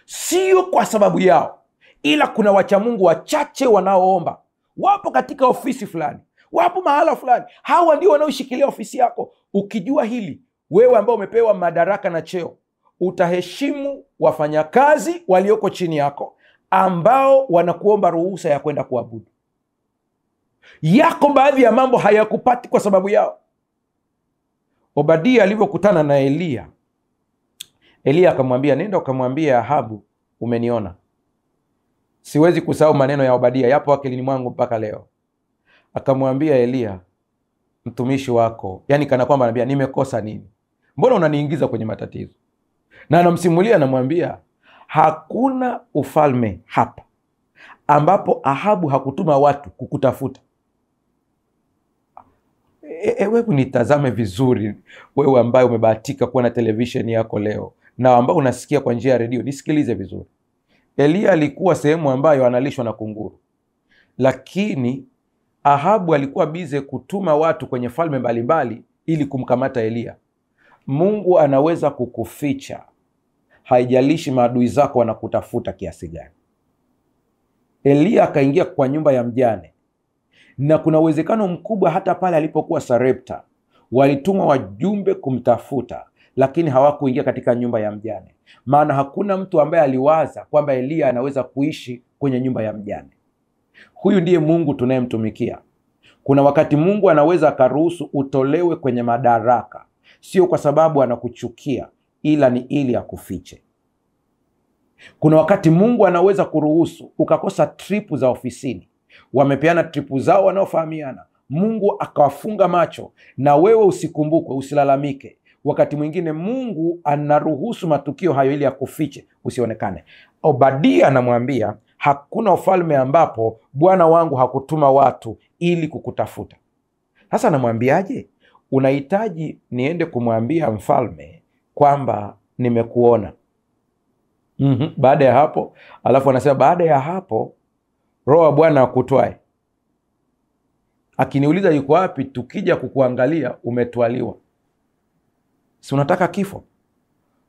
sio kwa sababu yao, ila kuna wacha Mungu wachache wanaoomba. Wapo katika ofisi fulani, wapo mahala fulani, hawa ndio wanaoshikilia ofisi yako. Ukijua hili, wewe ambao umepewa madaraka na cheo, utaheshimu wafanyakazi walioko chini yako ambao wanakuomba ruhusa ya kwenda kuabudu. Yako baadhi ya mambo hayakupati kwa sababu yao. Obadia alivyokutana na Eliya, Eliya akamwambia, nenda ukamwambia Ahabu umeniona. Siwezi kusahau maneno ya Obadia, yapo akilini mwangu mpaka leo. Akamwambia Eliya, mtumishi wako, yani kana kwamba anambia, nimekosa nini? Mbona unaniingiza kwenye matatizo? Na anamsimulia, anamwambia, hakuna ufalme hapa ambapo Ahabu hakutuma watu kukutafuta. Wewe nitazame vizuri, wewe ambaye umebahatika kuwa na televisheni yako leo na ambao unasikia kwa njia ya redio, nisikilize vizuri. Eliya alikuwa sehemu ambayo analishwa na kunguru, lakini Ahabu alikuwa bize kutuma watu kwenye falme mbalimbali ili kumkamata Eliya. Mungu anaweza kukuficha, haijalishi maadui zako wanakutafuta kiasi gani. Eliya akaingia kwa nyumba ya mjane, na kuna uwezekano mkubwa hata pale alipokuwa Sarepta walituma wajumbe kumtafuta, lakini hawakuingia katika nyumba ya mjane, maana hakuna mtu ambaye aliwaza kwamba Eliya anaweza kuishi kwenye nyumba ya mjane. Huyu ndiye Mungu tunayemtumikia. Kuna wakati Mungu anaweza akaruhusu utolewe kwenye madaraka, sio kwa sababu anakuchukia, ila ni ili akufiche. Kuna wakati Mungu anaweza kuruhusu ukakosa tripu za ofisini, wamepeana tripu zao wanaofahamiana, Mungu akawafunga macho na wewe usikumbukwe, usilalamike. Wakati mwingine Mungu anaruhusu matukio hayo ili akufiche, usionekane. Obadia anamwambia, hakuna ufalme ambapo bwana wangu hakutuma watu ili kukutafuta. Sasa anamwambiaje? Unahitaji niende kumwambia mfalme kwamba nimekuona. Baada ya hapo, alafu anasema baada ya hapo Roho wa Bwana akutwae. Akiniuliza yuko wapi, tukija kukuangalia umetwaliwa. Si unataka kifo?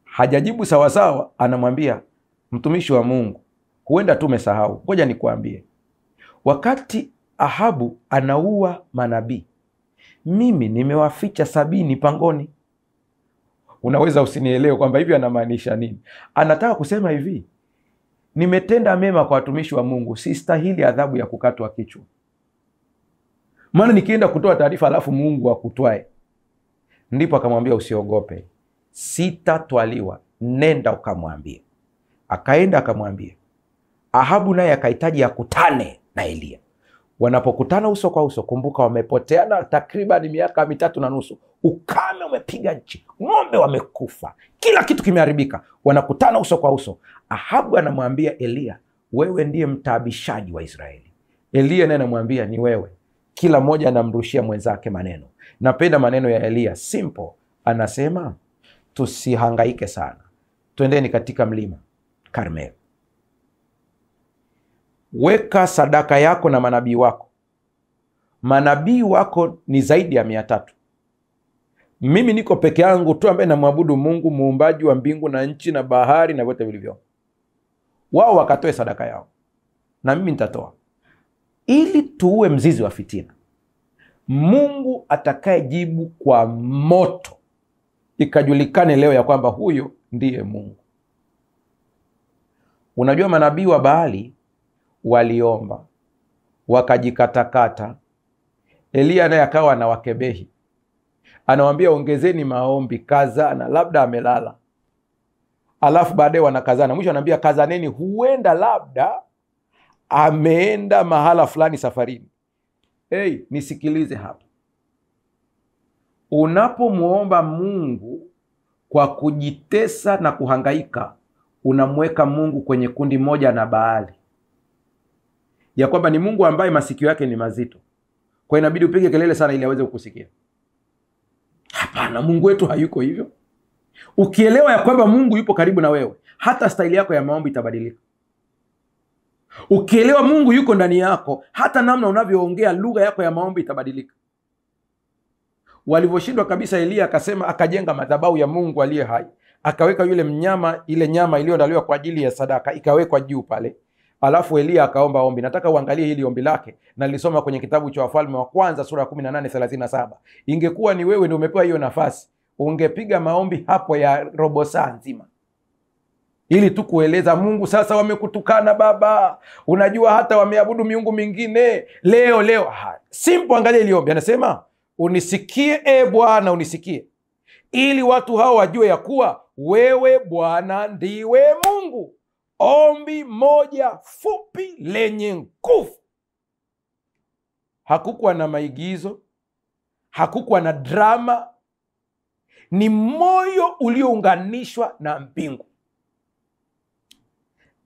Hajajibu sawasawa, anamwambia, mtumishi wa Mungu, huenda tu umesahau, ngoja nikuambie. Wakati Ahabu anaua manabii, mimi nimewaficha 70 pangoni. Unaweza usinielewe kwamba hivi anamaanisha nini. Anataka kusema hivi, nimetenda mema kwa watumishi wa Mungu, sistahili adhabu ya kukatwa kichwa. Maana nikienda kutoa taarifa alafu Mungu akutwae. Ndipo akamwambia, usiogope, sitatwaliwa, nenda ukamwambie. Akaenda akamwambia. Ahabu naye akahitaji akutane na Eliya. Wanapokutana uso kwa uso, kumbuka wamepoteana takriban miaka 3.5. Ukame umepiga nchi, ng'ombe wamekufa, kila kitu kimeharibika. Wanakutana uso kwa uso. Ahabu anamwambia Eliya, wewe ndiye mtaabishaji wa Israeli. Eliya naye anamwambia, ni wewe. Kila mmoja anamrushia mwenzake maneno. Napenda maneno ya Eliya, simple. Anasema, tusihangaike sana, twendeni katika mlima Karmeli. Weka sadaka yako na manabii wako. Manabii wako ni zaidi ya 300. Mimi niko peke yangu tu ambaye namwabudu Mungu muumbaji wa mbingu na nchi na bahari na vyote vilivyo. Wao wakatoe sadaka yao na mimi nitatoa, ili tuue mzizi wa fitina. Mungu atakayejibu kwa moto, ikajulikane leo ya kwamba huyo ndiye Mungu. Unajua manabii wa Baali waliomba, wakajikatakata. Eliya naye akawa anawakebehi, anawambia ongezeni maombi, kazana, labda amelala. Alafu baadaye wanakazana, mwisho anambia kazaneni, huenda labda ameenda mahala fulani safarini. Nisikilize hapa. Unapomuomba Mungu kwa kujitesa na kuhangaika, unamweka Mungu kwenye kundi moja na Baali, ya kwamba ni Mungu ambaye masikio yake ni mazito, kwa inabidi upige kelele sana ili aweze kukusikia. Hapana, Mungu wetu hayuko hivyo. Ukielewa ya kwamba Mungu yupo karibu na wewe, hata staili yako ya maombi itabadilika. Ukielewa Mungu yuko ndani yako, hata namna unavyoongea lugha yako ya maombi itabadilika. Walivyoshindwa kabisa, Eliya akasema, akajenga madhabahu ya Mungu aliye hai, akaweka yule mnyama, ile nyama iliyoandaliwa kwa ajili ya sadaka ikawekwa juu pale. Alafu Eliya akaomba ombi. Nataka uangalie hili ombi lake, na nilisoma kwenye kitabu cha Wafalme wa Kwanza sura ya 18:37. Ingekuwa ni wewe ndio umepewa hiyo nafasi, ungepiga maombi hapo ya robo saa nzima. ili tu kueleza Mungu, sasa wamekutukana Baba, unajua hata wameabudu miungu mingine leo. Simple, angalia iliombi, anasema unisikie Bwana, unisikie, ili watu hao wajue ya kuwa wewe Bwana ndiwe Mungu. Ombi moja fupi lenye nguvu. Hakukuwa na maigizo, hakukuwa na drama, ni moyo uliounganishwa na mbingu.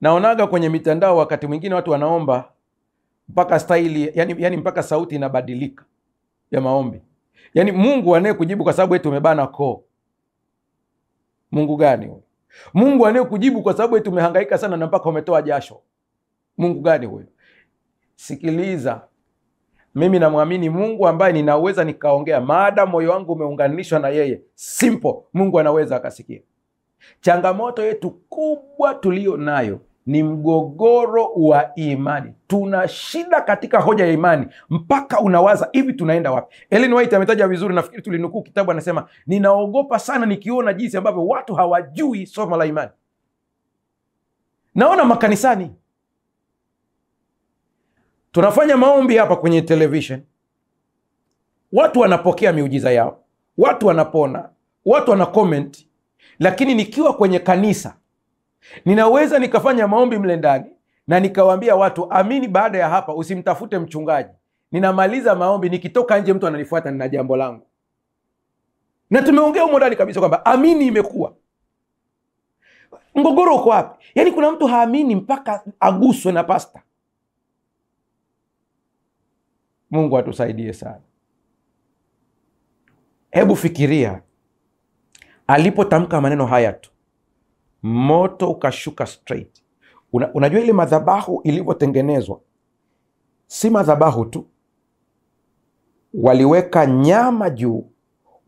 Naonaga kwenye mitandao wakati mwingine watu wanaomba mpaka staili, yani mpaka sauti inabadilika ya maombi. Yani Mungu anayekujibu kwa sababu eti umebana koo. Mungu gani huyo? Mungu anayekujibu kwa sababu eti umehangaika sana na mpaka umetoa jasho. Mungu gani huyo? Sikiliza, mimi namwamini Mungu ambaye ninaweza nikaongea maada moyo wangu umeunganishwa na yeye. Simple, Mungu anaweza akasikia. Changamoto yetu kubwa tulio nayo ni mgogoro wa imani. Tuna shida katika hoja ya imani mpaka unawaza hivi tunaenda wapi? Ellen White ametaja vizuri, nafikiri tulinukuu kitabu, anasema ninaogopa sana nikiona jinsi ambavyo watu hawajui somo la imani. Naona makanisani tunafanya maombi hapa kwenye television, watu wanapokea miujiza yao, watu wanapona, watu wana comment, lakini nikiwa kwenye kanisa ninaweza nikafanya maombi mle ndani na nikawaambia watu amini, baada ya hapa usimtafute mchungaji. Ninamaliza maombi, nikitoka nje mtu ananifuata, nina jambo langu. Na tumeongea humo ndani kabisa kwamba amini imekuwa. Mgogoro uko wapi? Yaani kuna mtu haamini mpaka aguswe na pasta. Mungu atusaidie sana. Hebu fikiria, alipotamka maneno haya tu, moto ukashuka straight. Unajua ile madhabahu ilivyotengenezwa, si madhabahu tu, waliweka nyama juu,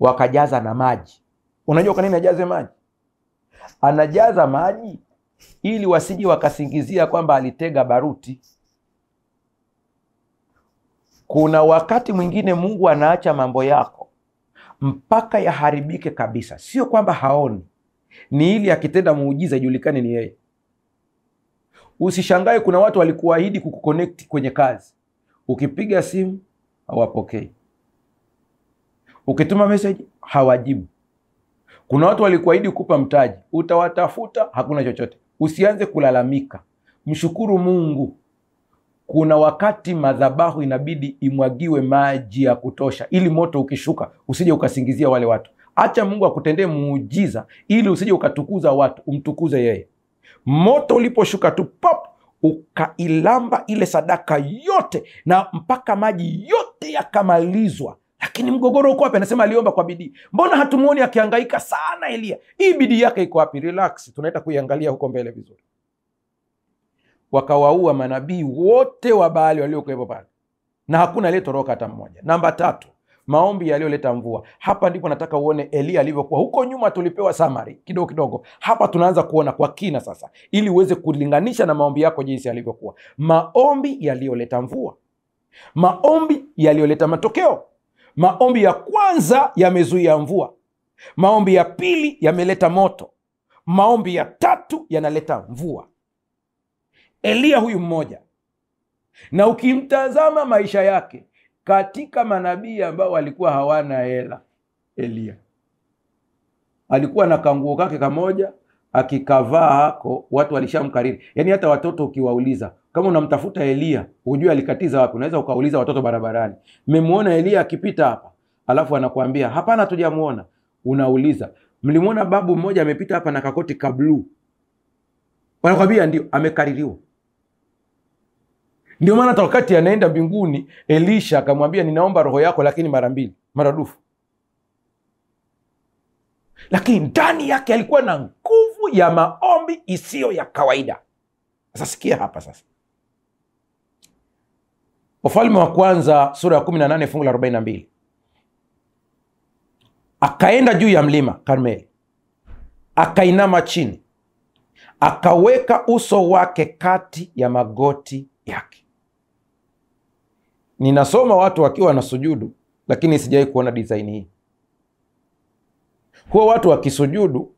wakajaza na maji. Unajua kwa nini ajaze maji? Anajaza maji ili wasije wakasingizia kwamba alitega baruti. Kuna wakati mwingine Mungu anaacha mambo yako mpaka yaharibike kabisa. Sio kwamba haoni, ni ili akitenda muujiza ijulikane ni yeye. Usishangae kuna watu walikuahidi kukuconnect kwenye kazi, ukipiga simu hawapokei, ukituma message hawajibu. Kuna watu walikuahidi kukupa mtaji, utawatafuta hakuna chochote. Usianze kulalamika, mshukuru Mungu. Kuna wakati madhabahu inabidi imwagiwe maji ya kutosha, ili moto ukishuka usije ukasingizia wale watu. Acha Mungu akutendee muujiza ili usije ukatukuza watu, umtukuze yeye. Moto uliposhuka tu pop, ukailamba ile sadaka yote na mpaka maji yote yakamalizwa. Lakini mgogoro uko wapi? Anasema aliomba kwa bidii. Mbona hatumuoni akihangaika sana Elia? Hii bidii yake iko wapi? Relax, tunaenda kuiangalia huko mbele vizuri. Wakawaua manabii wote wa Baali waliokuwepo pale, na hakuna aliyetoroka hata mmoja. Namba 3, maombi yaliyoleta mvua. Hapa ndipo nataka uone Elia alivyokuwa. Huko nyuma tulipewa summary kidogo kidogo, hapa tunaanza kuona kwa kina sasa, ili uweze kulinganisha na maombi yako jinsi yalivyokuwa. Maombi yaliyoleta mvua, maombi yaliyoleta matokeo. Maombi ya kwanza yamezuia mvua, maombi ya pili yameleta moto, maombi ya tatu yanaleta mvua. Elia huyu mmoja, na ukimtazama maisha yake katika manabii ambao walikuwa hawana hela, Elia alikuwa na kanguo kake kamoja, akikavaa hako watu walishamkariri. Yaani hata watoto ukiwauliza kama unamtafuta Elia, hujui alikatiza wapi, unaweza ukauliza watoto barabarani, mmemuona Elia akipita hapa? Alafu anakuambia hapana, tujamuona. Unauliza mlimuona babu mmoja amepita hapa na kakoti ka blue? Wanakwambia ndio, amekaririwa. Ndio maana hata wakati anaenda mbinguni, Elisha akamwambia ninaomba roho yako, lakini mara 2 maradufu. Lakini ndani yake alikuwa na nguvu ya maombi isiyo ya kawaida. Sasa sikia hapa sasa. Wafalme wa kwanza sura ya 18 fungu la 42. Akaenda juu ya mlima Karmeli, akainama chini, akaweka uso wake kati ya magoti yake. Ninasoma watu wakiwa na sujudu, lakini sijai kuona design hii. Huwa watu wakisujudu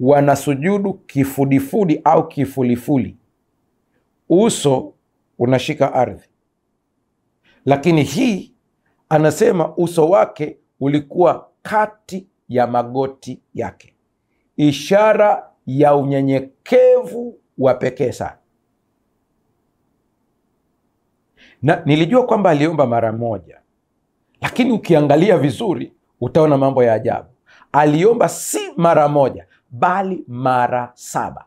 wanasujudu kifudifudi au kifulifuli, uso unashika ardhi. Lakini hii anasema uso wake ulikuwa kati ya magoti yake, ishara ya unyenyekevu wa pekee sana. Na nilijua kwamba aliomba mara moja, lakini ukiangalia vizuri utaona mambo ya ajabu. Aliomba si mara moja, bali mara 7.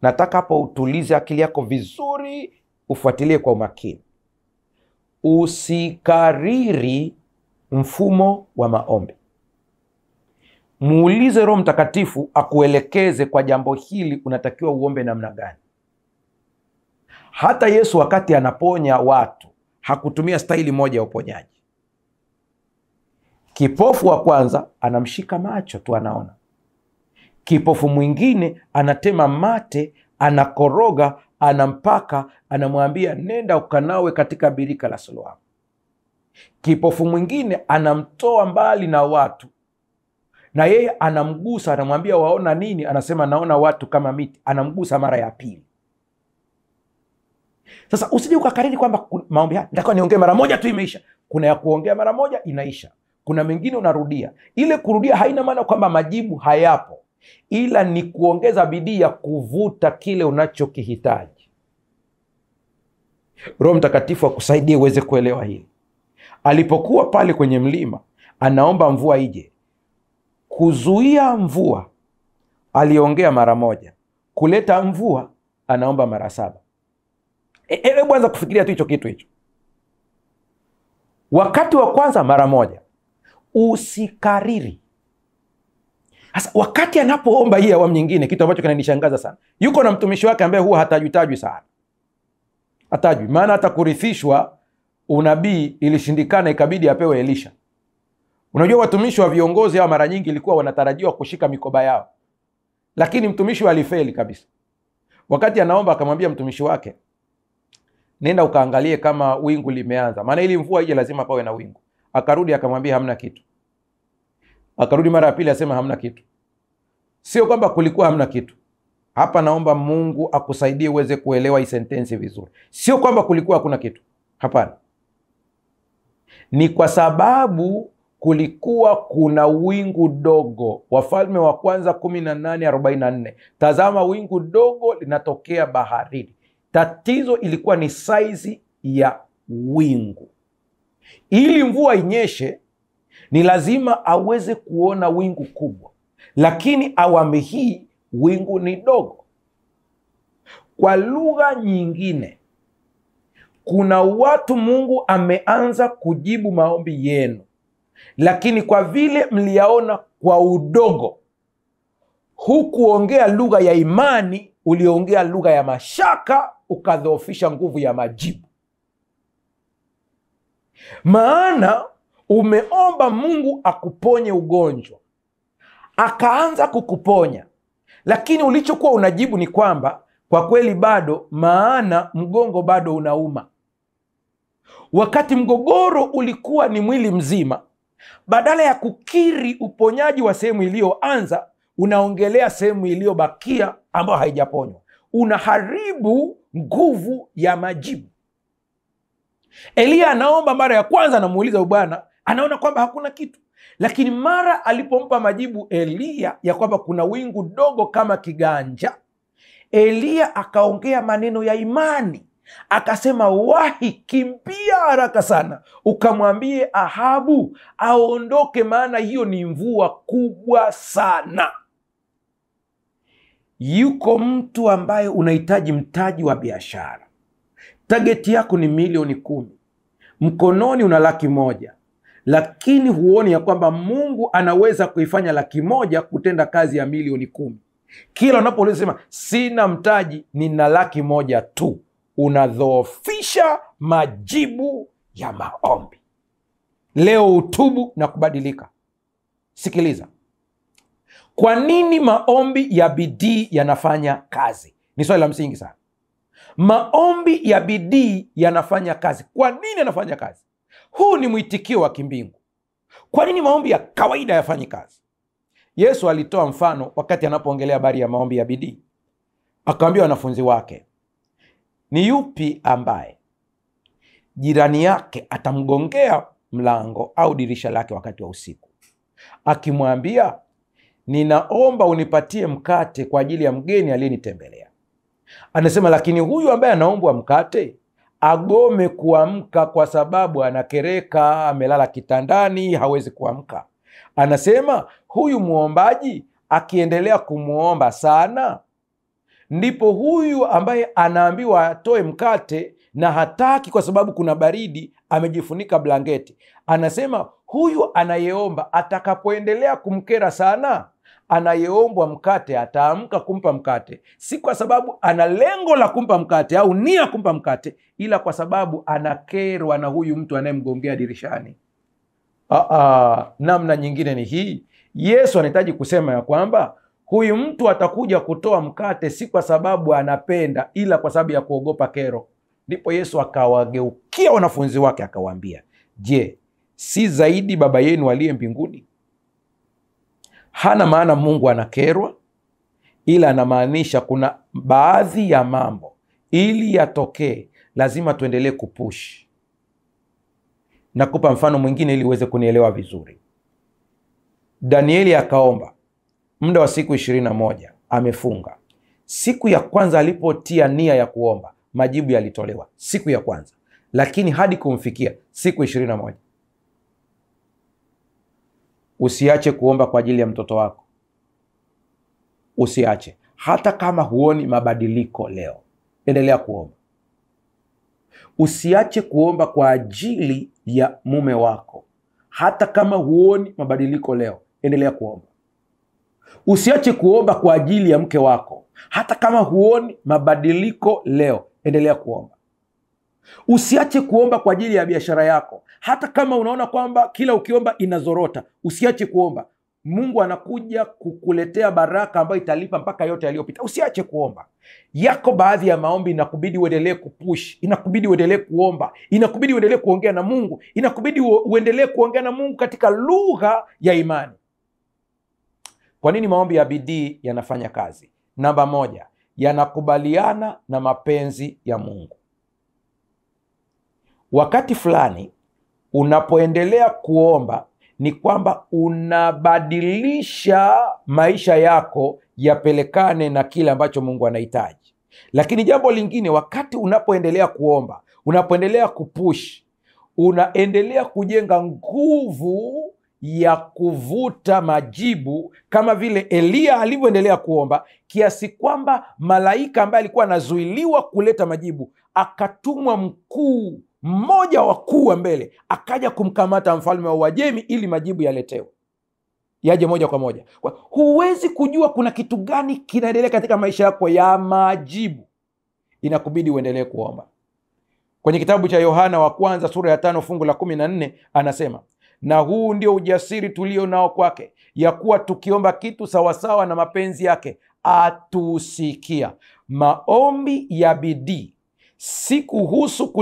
Nataka hapo utulize akili yako vizuri, ufuatilie kwa umakini. Usikariri mfumo wa maombi. Muulize Roho Mtakatifu akuelekeze kwa jambo hili unatakiwa uombe namna gani. Hata Yesu wakati anaponya watu hakutumia staili moja ya uponyaji. Kipofu wa kwanza anamshika macho tu, anaona. Kipofu mwingine anatema mate, anakoroga, anampaka, anamwambia nenda ukanawe katika birika la Siloamu. Kipofu mwingine anamtoa mbali na watu, na yeye anamgusa, anamwambia waona nini? Anasema naona watu kama miti. Anamgusa mara ya pili. Sasa usije ukakariri kwamba maombi haya nitakuwa niongee mara moja tu imeisha. Kuna ya kuongea mara moja inaisha, kuna mengine unarudia. Ile kurudia haina maana kwamba majibu hayapo, ila ni kuongeza bidii ya kuvuta kile unachokihitaji. Roho Mtakatifu akusaidie uweze kuelewa hili. Alipokuwa pale kwenye mlima anaomba mvua ije, kuzuia mvua aliongea mara moja, kuleta mvua anaomba mara 7. Hebu anza kufikiria tu hicho kitu hicho. Wakati wa kwanza mara moja, usikariri. Sasa wakati anapoomba hii awamu nyingine, kitu ambacho kinanishangaza sana, yuko na mtumishi wake ambaye huwa hatajwi sana. Hatajwi, maana hata kurithishwa unabii ilishindikana, ikabidi apewe Elisha. Unajua watumishi wa viongozi hao mara nyingi ilikuwa wanatarajiwa kushika mikoba yao, lakini mtumishi alifeli kabisa. Wakati anaomba akamwambia mtumishi wake, nenda ukaangalie kama wingu limeanza, maana ili mvua ije lazima pawe na wingu. Akarudi akamwambia hamna kitu. Akarudi mara ya pili asema hamna kitu. Sio kwamba kulikuwa hamna kitu. Hapa naomba Mungu akusaidie uweze kuelewa hii sentensi vizuri. Sio kwamba kulikuwa hakuna kitu. Hapana. Ni kwa sababu kulikuwa kuna wingu dogo. Wafalme wa kwanza 18:44. Tazama wingu dogo linatokea baharini. Tatizo ilikuwa ni saizi ya wingu. Ili mvua inyeshe ni lazima aweze kuona wingu kubwa, lakini awamu hii wingu ni dogo. Kwa lugha nyingine, kuna watu Mungu ameanza kujibu maombi yenu, lakini kwa vile mliyaona kwa udogo, hukuongea lugha ya imani, uliongea lugha ya mashaka, ukadhoofisha nguvu ya majibu. Maana umeomba Mungu akuponye ugonjwa, akaanza kukuponya, lakini ulichokuwa unajibu ni kwamba kwa kweli bado, maana mgongo bado unauma. Wakati mgogoro ulikuwa ni mwili mzima, badala ya kukiri uponyaji wa sehemu iliyoanza, unaongelea sehemu iliyobakia ambayo haijaponywa. Unaharibu nguvu ya majibu. Eliya anaomba mara ya kwanza, anamuuliza Bwana, anaona kwamba hakuna kitu. Lakini mara alipompa majibu Eliya ya kwamba kuna wingu dogo kama kiganja, Eliya akaongea maneno ya imani. Akasema, wahi, kimbia haraka sana, ukamwambie Ahabu aondoke, maana hiyo ni mvua kubwa sana. Yuko mtu ambaye unahitaji mtaji wa biashara. Tageti yako ni milioni 10. Mkononi una 100,000. Lakini huoni ya kwamba Mungu anaweza kuifanya 100,000 kutenda kazi ya milioni 10. Kila unapouliza sema sina mtaji, nina 100,000 tu, unadhoofisha majibu ya maombi. Leo utubu na kubadilika. Sikiliza. Kwa nini maombi ya bidii yanafanya kazi? Ni swali la msingi sana. Maombi ya bidii yanafanya kazi. Kwa nini yanafanya kazi? Huu ni mwitikio wa kimbingu. Kwa nini maombi ya kawaida yafanyi kazi? Yesu alitoa mfano wakati anapoongelea habari ya maombi ya bidii. Akawaambia wanafunzi wake, ni yupi ambaye jirani yake atamgongea mlango au dirisha lake wakati wa usiku, akimwambia, ninaomba unipatie mkate kwa ajili ya mgeni aliyenitembelea? Anasema, lakini huyu ambaye anaombwa mkate agome kuamka kwa sababu anakereka, amelala kitandani, hawezi kuamka. Anasema huyu muombaji akiendelea kumuomba sana, ndipo huyu ambaye anaambiwa atoe mkate na hataki kwa sababu kuna baridi, amejifunika blanketi. Anasema huyu anayeomba atakapoendelea kumkera sana, anayeombwa mkate ataamka kumpa mkate, si kwa sababu ana lengo la kumpa mkate au nia kumpa mkate, ila kwa sababu anakerwa na huyu mtu anayemgongea dirishani. Namna nyingine ni hii. Yesu anahitaji kusema ya kwamba huyu mtu atakuja kutoa mkate si kwa sababu anapenda, ila kwa sababu ya kuogopa kero. Ndipo Yesu akawageukia wanafunzi wake akawaambia, je, si zaidi Baba yenu aliye mbinguni? Hana maana Mungu anakerwa, ila anamaanisha kuna baadhi ya mambo ili yatokee lazima tuendelee kupush. Nakupa mfano mwingine ili uweze kunielewa vizuri. Danieli akaomba muda wa siku 21, amefunga. Siku ya kwanza alipotia nia ya kuomba, majibu yalitolewa siku ya kwanza, lakini hadi kumfikia siku 21. Usiache kuomba kwa ajili ya mtoto wako. Usiache. Hata kama huoni mabadiliko leo, endelea kuomba. Usiache kuomba kwa ajili ya mume wako. Hata kama huoni mabadiliko leo, endelea kuomba. Usiache kuomba kwa ajili ya mke wako. Hata kama huoni mabadiliko leo, endelea kuomba. Usiache kuomba kwa ajili ya biashara yako. Hata kama unaona kwamba kila ukiomba inazorota, usiache kuomba. Mungu anakuja kukuletea baraka ambayo italipa mpaka yote yaliyopita. Usiache kuomba. Yako baadhi ya maombi inakubidi uendelee kupush, inakubidi uendelee kuomba, inakubidi uendelee kuongea na Mungu, inakubidi uendelee kuongea na Mungu katika lugha ya imani. Kwa nini maombi ya bidii yanafanya kazi? Namba 1, yanakubaliana na mapenzi ya Mungu. Wakati fulani unapoendelea kuomba ni kwamba unabadilisha maisha yako yapelekane na kile ambacho Mungu anahitaji. Lakini jambo lingine, wakati unapoendelea kuomba, unapoendelea kupush, unaendelea kujenga nguvu ya kuvuta majibu, kama vile Eliya alivyoendelea kuomba, kiasi kwamba malaika ambaye alikuwa anazuiliwa kuleta majibu akatumwa mkuu mmoja wakuu wa mbele, akaja kumkamata mfalme wa Uajemi ili majibu yaletewe, yaje moja kwa moja. Huwezi kujua kuna kitu gani kinaendelea katika maisha yako ya majibu, inakubidi uendelee kuomba. Kwenye kitabu cha Yohana wa kwanza sura ya 5 fungu la 14 anasema, na huu ndio ujasiri tulio nao kwake, ya kuwa tukiomba kitu sawasawa na mapenzi yake atusikia. Maombi ya bidii si kuhusu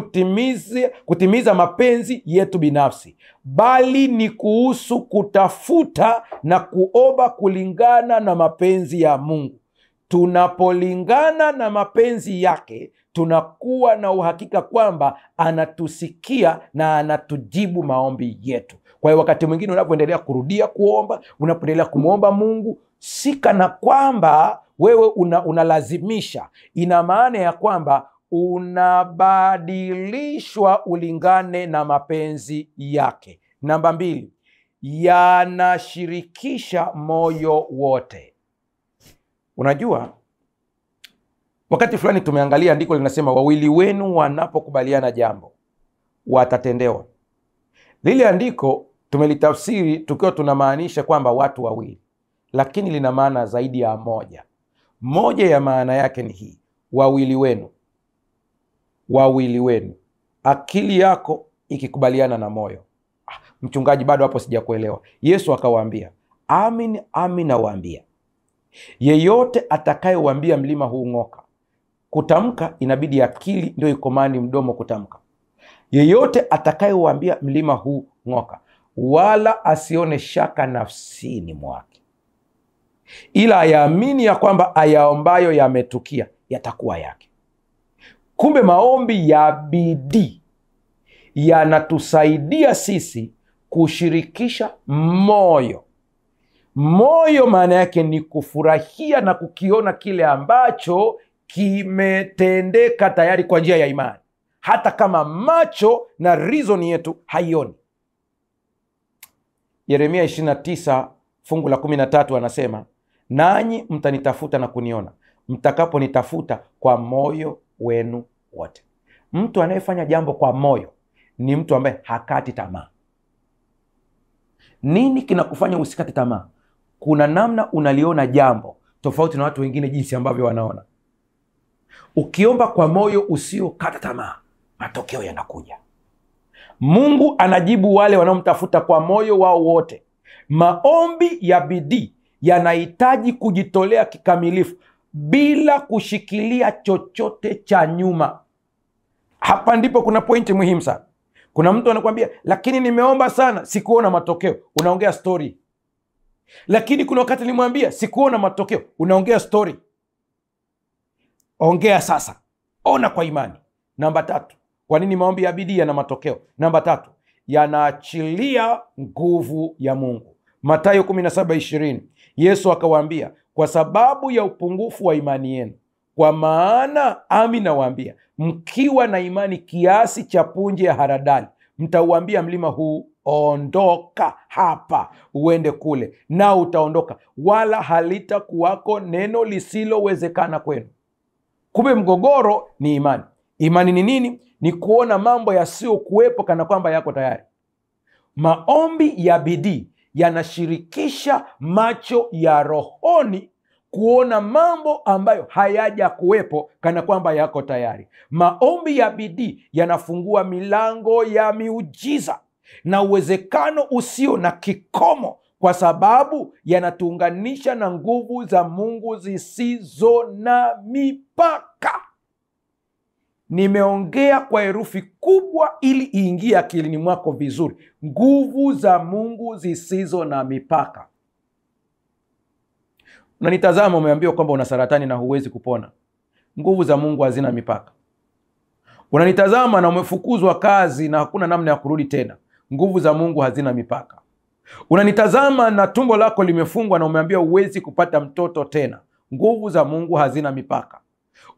kutimiza mapenzi yetu binafsi, bali ni kuhusu kutafuta na kuomba kulingana na mapenzi ya Mungu. Tunapolingana na mapenzi yake, tunakuwa na uhakika kwamba anatusikia na anatujibu maombi yetu. Kwa hiyo wakati mwingine unapoendelea kurudia kuomba, unapoendelea kumwomba Mungu, si kana kwamba wewe unalazimisha. Ina maana ya kwamba unabadilishwa ulingane na mapenzi yake. Namba 2, yanashirikisha moyo wote. Unajua, wakati fulani tumeangalia andiko linasema, wawili wenu wanapokubaliana jambo watatendewa. Lile andiko tumelitafsiri tukiwa tunamaanisha kwamba watu wawili, lakini lina maana zaidi ya moja. Moja ya maana yake ni hii: wawili wenu. Wawili wenu, akili yako ikikubaliana na moyo. Mchungaji, bado hapo sijakuelewa. Yesu akawaambia, amin amin nawaambia, yeyote atakayeuambia mlima huu ng'oka, kutamka inabidi akili ndio ikomani mdomo kutamka. Yeyote atakayeuambia mlima huu ng'oka, wala asione shaka nafsini mwake. ila ayaamini ya kwamba ayaombayo yametukia yatakuwa yake. Kumbe maombi ya bidii yanatusaidia sisi kushirikisha moyo. Moyo maana yake ni kufurahia na kukiona kile ambacho kimetendeka tayari kwa njia ya imani, hata kama macho na reason yetu haioni. Yeremia 29 fungu la 13 anasema, nanyi mtanitafuta na kuniona mtakaponitafuta kwa moyo wenu wote. Mtu anayefanya jambo kwa moyo ni mtu ambaye hakati tamaa. Nini kinakufanya usikate tamaa? Kuna namna unaliona jambo tofauti na watu wengine jinsi ambavyo wanaona. Ukiomba kwa moyo usiokata tamaa, matokeo yanakuja. Mungu anajibu wale wanaomtafuta kwa moyo wao wote. Maombi ya bidii yanahitaji kujitolea kikamilifu bila kushikilia chochote cha nyuma. Hapa ndipo kuna pointi muhimu sana. Kuna mtu anakuambia, lakini nimeomba sana sikuona matokeo. Unaongea story. Lakini kuna wakati nilimwambia sikuona matokeo. Unaongea story. Ongea sasa, ona kwa imani. Namba 3, kwa nini maombi ya bidii yana matokeo? Namba 3, yanaachilia nguvu ya Mungu. Mathayo 17:20, Yesu akawaambia, kwa sababu ya upungufu wa imani yenu, kwa maana ami nawaambia, mkiwa na imani kiasi cha punje ya haradali, mtauambia mlima huu, ondoka hapa uende kule, na utaondoka, wala halitakuwako neno lisilowezekana kwenu. Kumbe mgogoro ni imani. Imani ni nini? Ni kuona mambo yasiyokuwepo kana kwamba yako tayari. Maombi ya bidii yanashirikisha macho ya rohoni kuona mambo ambayo hayaja kuwepo kana kwamba yako tayari. Maombi ya bidii yanafungua milango ya miujiza na uwezekano usio na kikomo, kwa sababu yanatuunganisha na nguvu za Mungu zisizo na mipaka. Nimeongea kwa herufi kubwa ili iingie akilini mwako vizuri. Nguvu za Mungu zisizo na mipaka. Unanitazama, umeambiwa kwamba una saratani na huwezi kupona. Nguvu za Mungu hazina mipaka. Unanitazama na umefukuzwa kazi na hakuna namna ya kurudi tena. Nguvu za Mungu hazina mipaka. Unanitazama na tumbo lako limefungwa na umeambiwa huwezi kupata mtoto tena. Nguvu za Mungu hazina mipaka.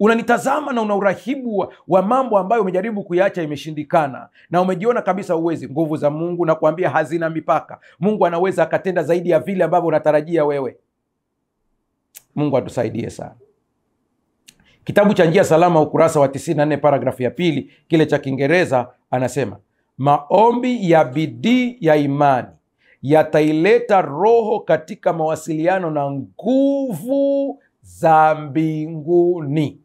Unanitazama na una urahibu wa mambo ambayo umejaribu kuiacha imeshindikana na umejiona kabisa uwezi. Nguvu za Mungu na kuambia hazina mipaka. Mungu anaweza akatenda zaidi ya vile ambavyo unatarajia wewe. Mungu atusaidie sana. Kitabu cha Njia Salama ukurasa wa 94 paragrafu ya 2, kile cha Kiingereza, anasema maombi ya bidii ya imani yataileta roho katika mawasiliano na nguvu za mbinguni.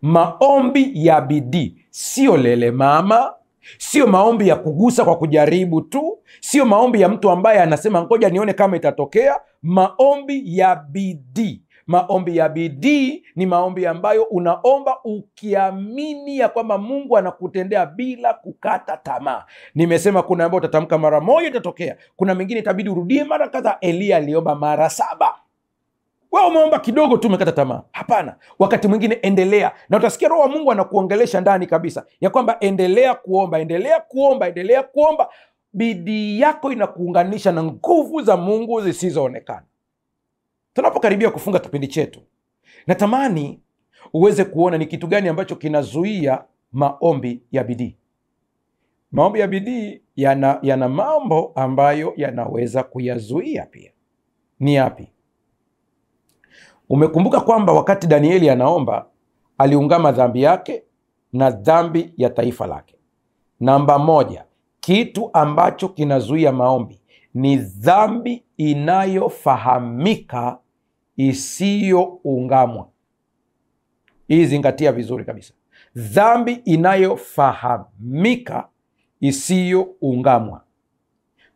Maombi ya bidii sio lele mama, sio maombi ya kugusa kwa kujaribu tu, sio maombi ya mtu ambaye anasema ngoja nione kama itatokea. Maombi ya bidii. Maombi ya bidii ni maombi ambayo unaomba ukiamini ya kwamba Mungu anakutendea bila kukata tamaa. Nimesema kuna ambao utatamka mara moja itatokea, kuna mengine itabidi urudie mara kadhaa. Elia aliomba mara 7. Wewe umeomba kidogo tu umekata tamaa. Hapana, wakati mwingine endelea, na utasikia Roho wa Mungu anakuongelesha ndani kabisa ya kwamba endelea kuomba, endelea kuomba, endelea kuomba. Bidii yako inakuunganisha na nguvu za Mungu zisizoonekana. Tunapokaribia kufunga kipindi chetu, natamani uweze kuona ni kitu gani ambacho kinazuia maombi ya bidii. Maombi ya bidii yana mambo ambayo yanaweza kuyazuia pia. Ni yapi? Umekumbuka kwamba wakati Danieli anaomba, aliungama dhambi yake na dhambi ya taifa lake. Namba 1, kitu ambacho kinazuia maombi ni dhambi inayofahamika isiyoungamwa. Hii zingatia vizuri kabisa. Dhambi inayofahamika isiyoungamwa.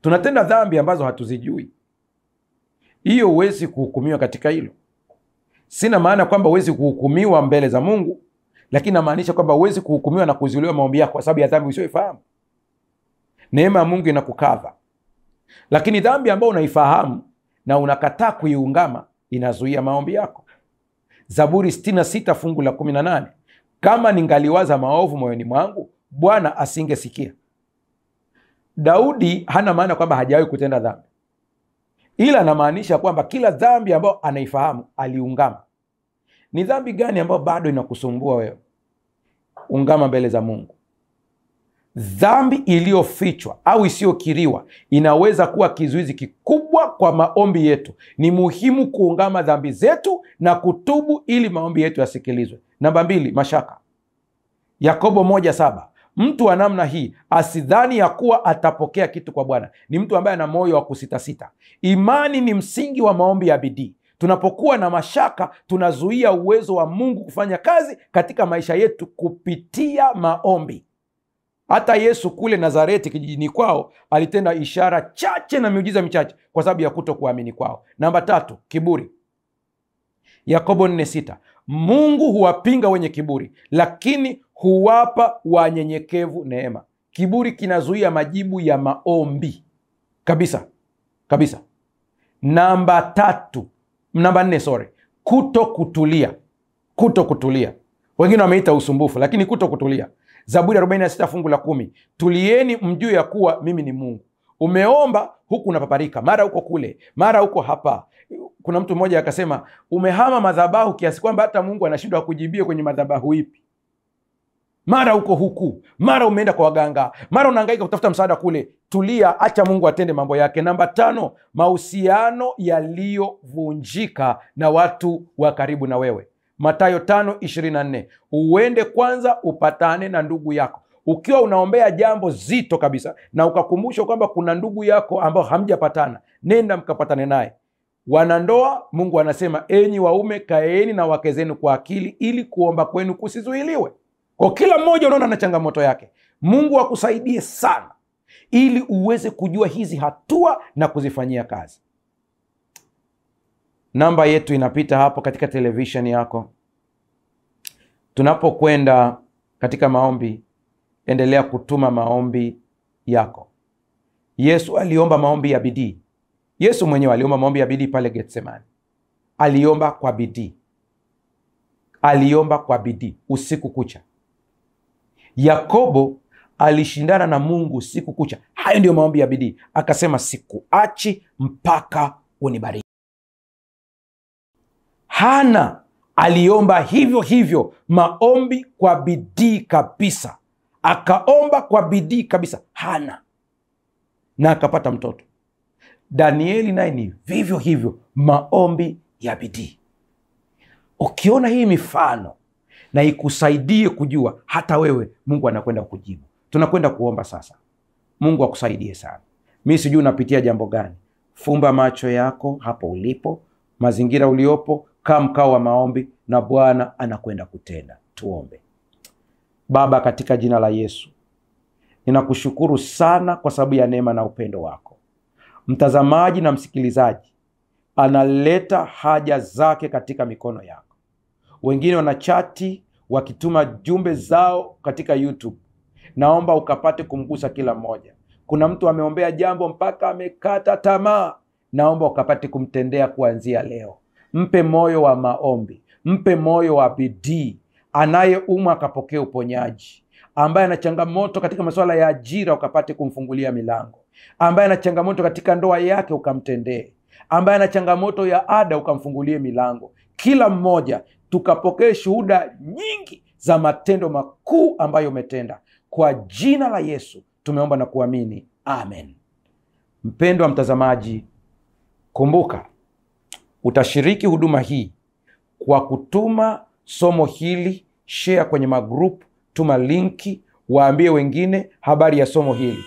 Tunatenda dhambi ambazo hatuzijui. Hiyo huwezi kuhukumiwa katika hilo. Sina maana kwamba huwezi kuhukumiwa mbele za Mungu, lakini namaanisha kwamba huwezi kuhukumiwa na kuzuiliwa maombi yako kwa sababu ya dhambi usiyoifahamu. Neema ya Mungu inakukava. Lakini dhambi ambayo unaifahamu na unakataa kuiungama, inazuia maombi yako. Zaburi 66 fungu la 18, kama ningaliwaza maovu moyoni mwangu, Bwana asingesikia. Daudi hana maana kwamba hajawahi kutenda dhambi, ila anamaanisha kwamba kila dhambi ambayo anaifahamu aliungama. Ni dhambi gani ambayo bado inakusumbua wewe? Ungama mbele za Mungu. Dhambi iliyofichwa au isiyokiriwa inaweza kuwa kizuizi kikubwa kwa maombi yetu. Ni muhimu kuungama dhambi zetu na kutubu ili maombi yetu yasikilizwe. Namba 2, mashaka. Yakobo 1:7, mtu wa namna hii asidhani ya kuwa atapokea kitu kwa Bwana. Ni mtu ambaye ana moyo wa kusitasita. Imani ni msingi wa maombi ya bidii. Tunapokuwa na mashaka, tunazuia uwezo wa Mungu kufanya kazi katika maisha yetu kupitia maombi. Hata Yesu kule Nazareti kijijini kwao alitenda ishara chache na miujiza michache kwa sababu ya kutokuamini kwao. Namba 3, kiburi. Yakobo 4:6, Mungu huwapinga wenye kiburi, lakini huwapa wanyenyekevu neema. Kiburi kinazuia majibu ya maombi kabisa kabisa. Namba 4, kutokutulia. Kutokutulia, wengine wameita usumbufu, lakini kutokutulia. Zaburi 46 fungu la 10, tulieni mjue ya kuwa mimi ni Mungu. Umeomba huku unapaparika, mara huko kule, mara huko hapa. Kuna mtu mmoja akasema umehama madhabahu kiasi kwamba hata Mungu anashindwa kujibia kwenye madhabahu ipi. Mara huko huku, mara umeenda kwa waganga, mara unahangaika kutafuta msaada kule. Tulia, acha Mungu atende mambo yake. Namba 5, mahusiano yaliyovunjika na watu wa karibu na wewe. Mathayo 5:24, uende kwanza upatane na ndugu yako. Ukiwa unaombea jambo zito kabisa na ukakumbushwa kwamba kuna ndugu yako ambao hamjapatana, nenda mkapatane naye. Wanandoa, Mungu anasema enyi waume kaeni na wake zenu kwa akili ili kuomba kwenu kusizuiliwe. Kwa kila mmoja unaona na changamoto yake. Mungu akusaidie sana ili uweze kujua hizi hatua na kuzifanyia kazi. Namba yetu inapita hapo katika televisheni yako. Tunapokwenda katika maombi, endelea kutuma maombi yako. Yesu aliomba maombi ya bidii. Yesu mwenyewe aliomba maombi ya bidii pale Getsemani. Aliomba kwa bidii. Aliomba kwa bidii usiku kucha. Yakobo alishindana na Mungu siku kucha. Hayo ndio maombi ya bidii. Akasema sikuachi mpaka unibariki. Hana aliomba hivyo hivyo, maombi kwa bidii kabisa. Akaomba kwa bidii kabisa Hana, na akapata mtoto. Danieli naye ni vivyo hivyo, maombi ya bidii. Ukiona hii mifano na ikusaidie kujua hata wewe Mungu anakwenda kujibu. Tunakwenda kuomba sasa. Mungu akusaidie sana. Mimi sijui unapitia jambo gani. Fumba macho yako hapo ulipo, mazingira uliopo, kaa mkao wa maombi na Bwana anakwenda kutenda. Tuombe. Baba, katika jina la Yesu, ninakushukuru sana kwa sababu ya neema na upendo wako. Mtazamaji na msikilizaji analeta haja zake katika mikono yako. Wengine wanachati wakituma jumbe zao katika YouTube. Naomba ukapate kumgusa kila mmoja. Kuna mtu ameombea jambo mpaka amekata tamaa. Naomba ukapate kumtendea kuanzia leo. Mpe moyo wa maombi, mpe moyo wa bidii. Anayeumwa akapokea uponyaji. Ambaye ana changamoto katika masuala ya ajira ukapate kumfungulia milango. Ambaye ana changamoto katika ndoa yake ukamtendee. Ambaye ana changamoto ya ada ukamfungulie milango. Kila mmoja tukapokee shuhuda nyingi za matendo makuu ambayo umetenda. Kwa jina la Yesu tumeomba na kuamini. Amen. Mpendwa mtazamaji, kumbuka utashiriki huduma hii kwa kutuma somo hili, share kwenye magroup, tuma linki, waambie wengine habari ya somo hili.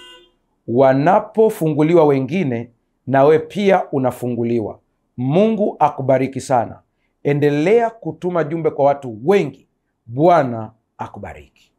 Wanapofunguliwa wengine, nawe pia unafunguliwa. Mungu akubariki sana. Endelea kutuma jumbe kwa watu wengi. Bwana akubariki.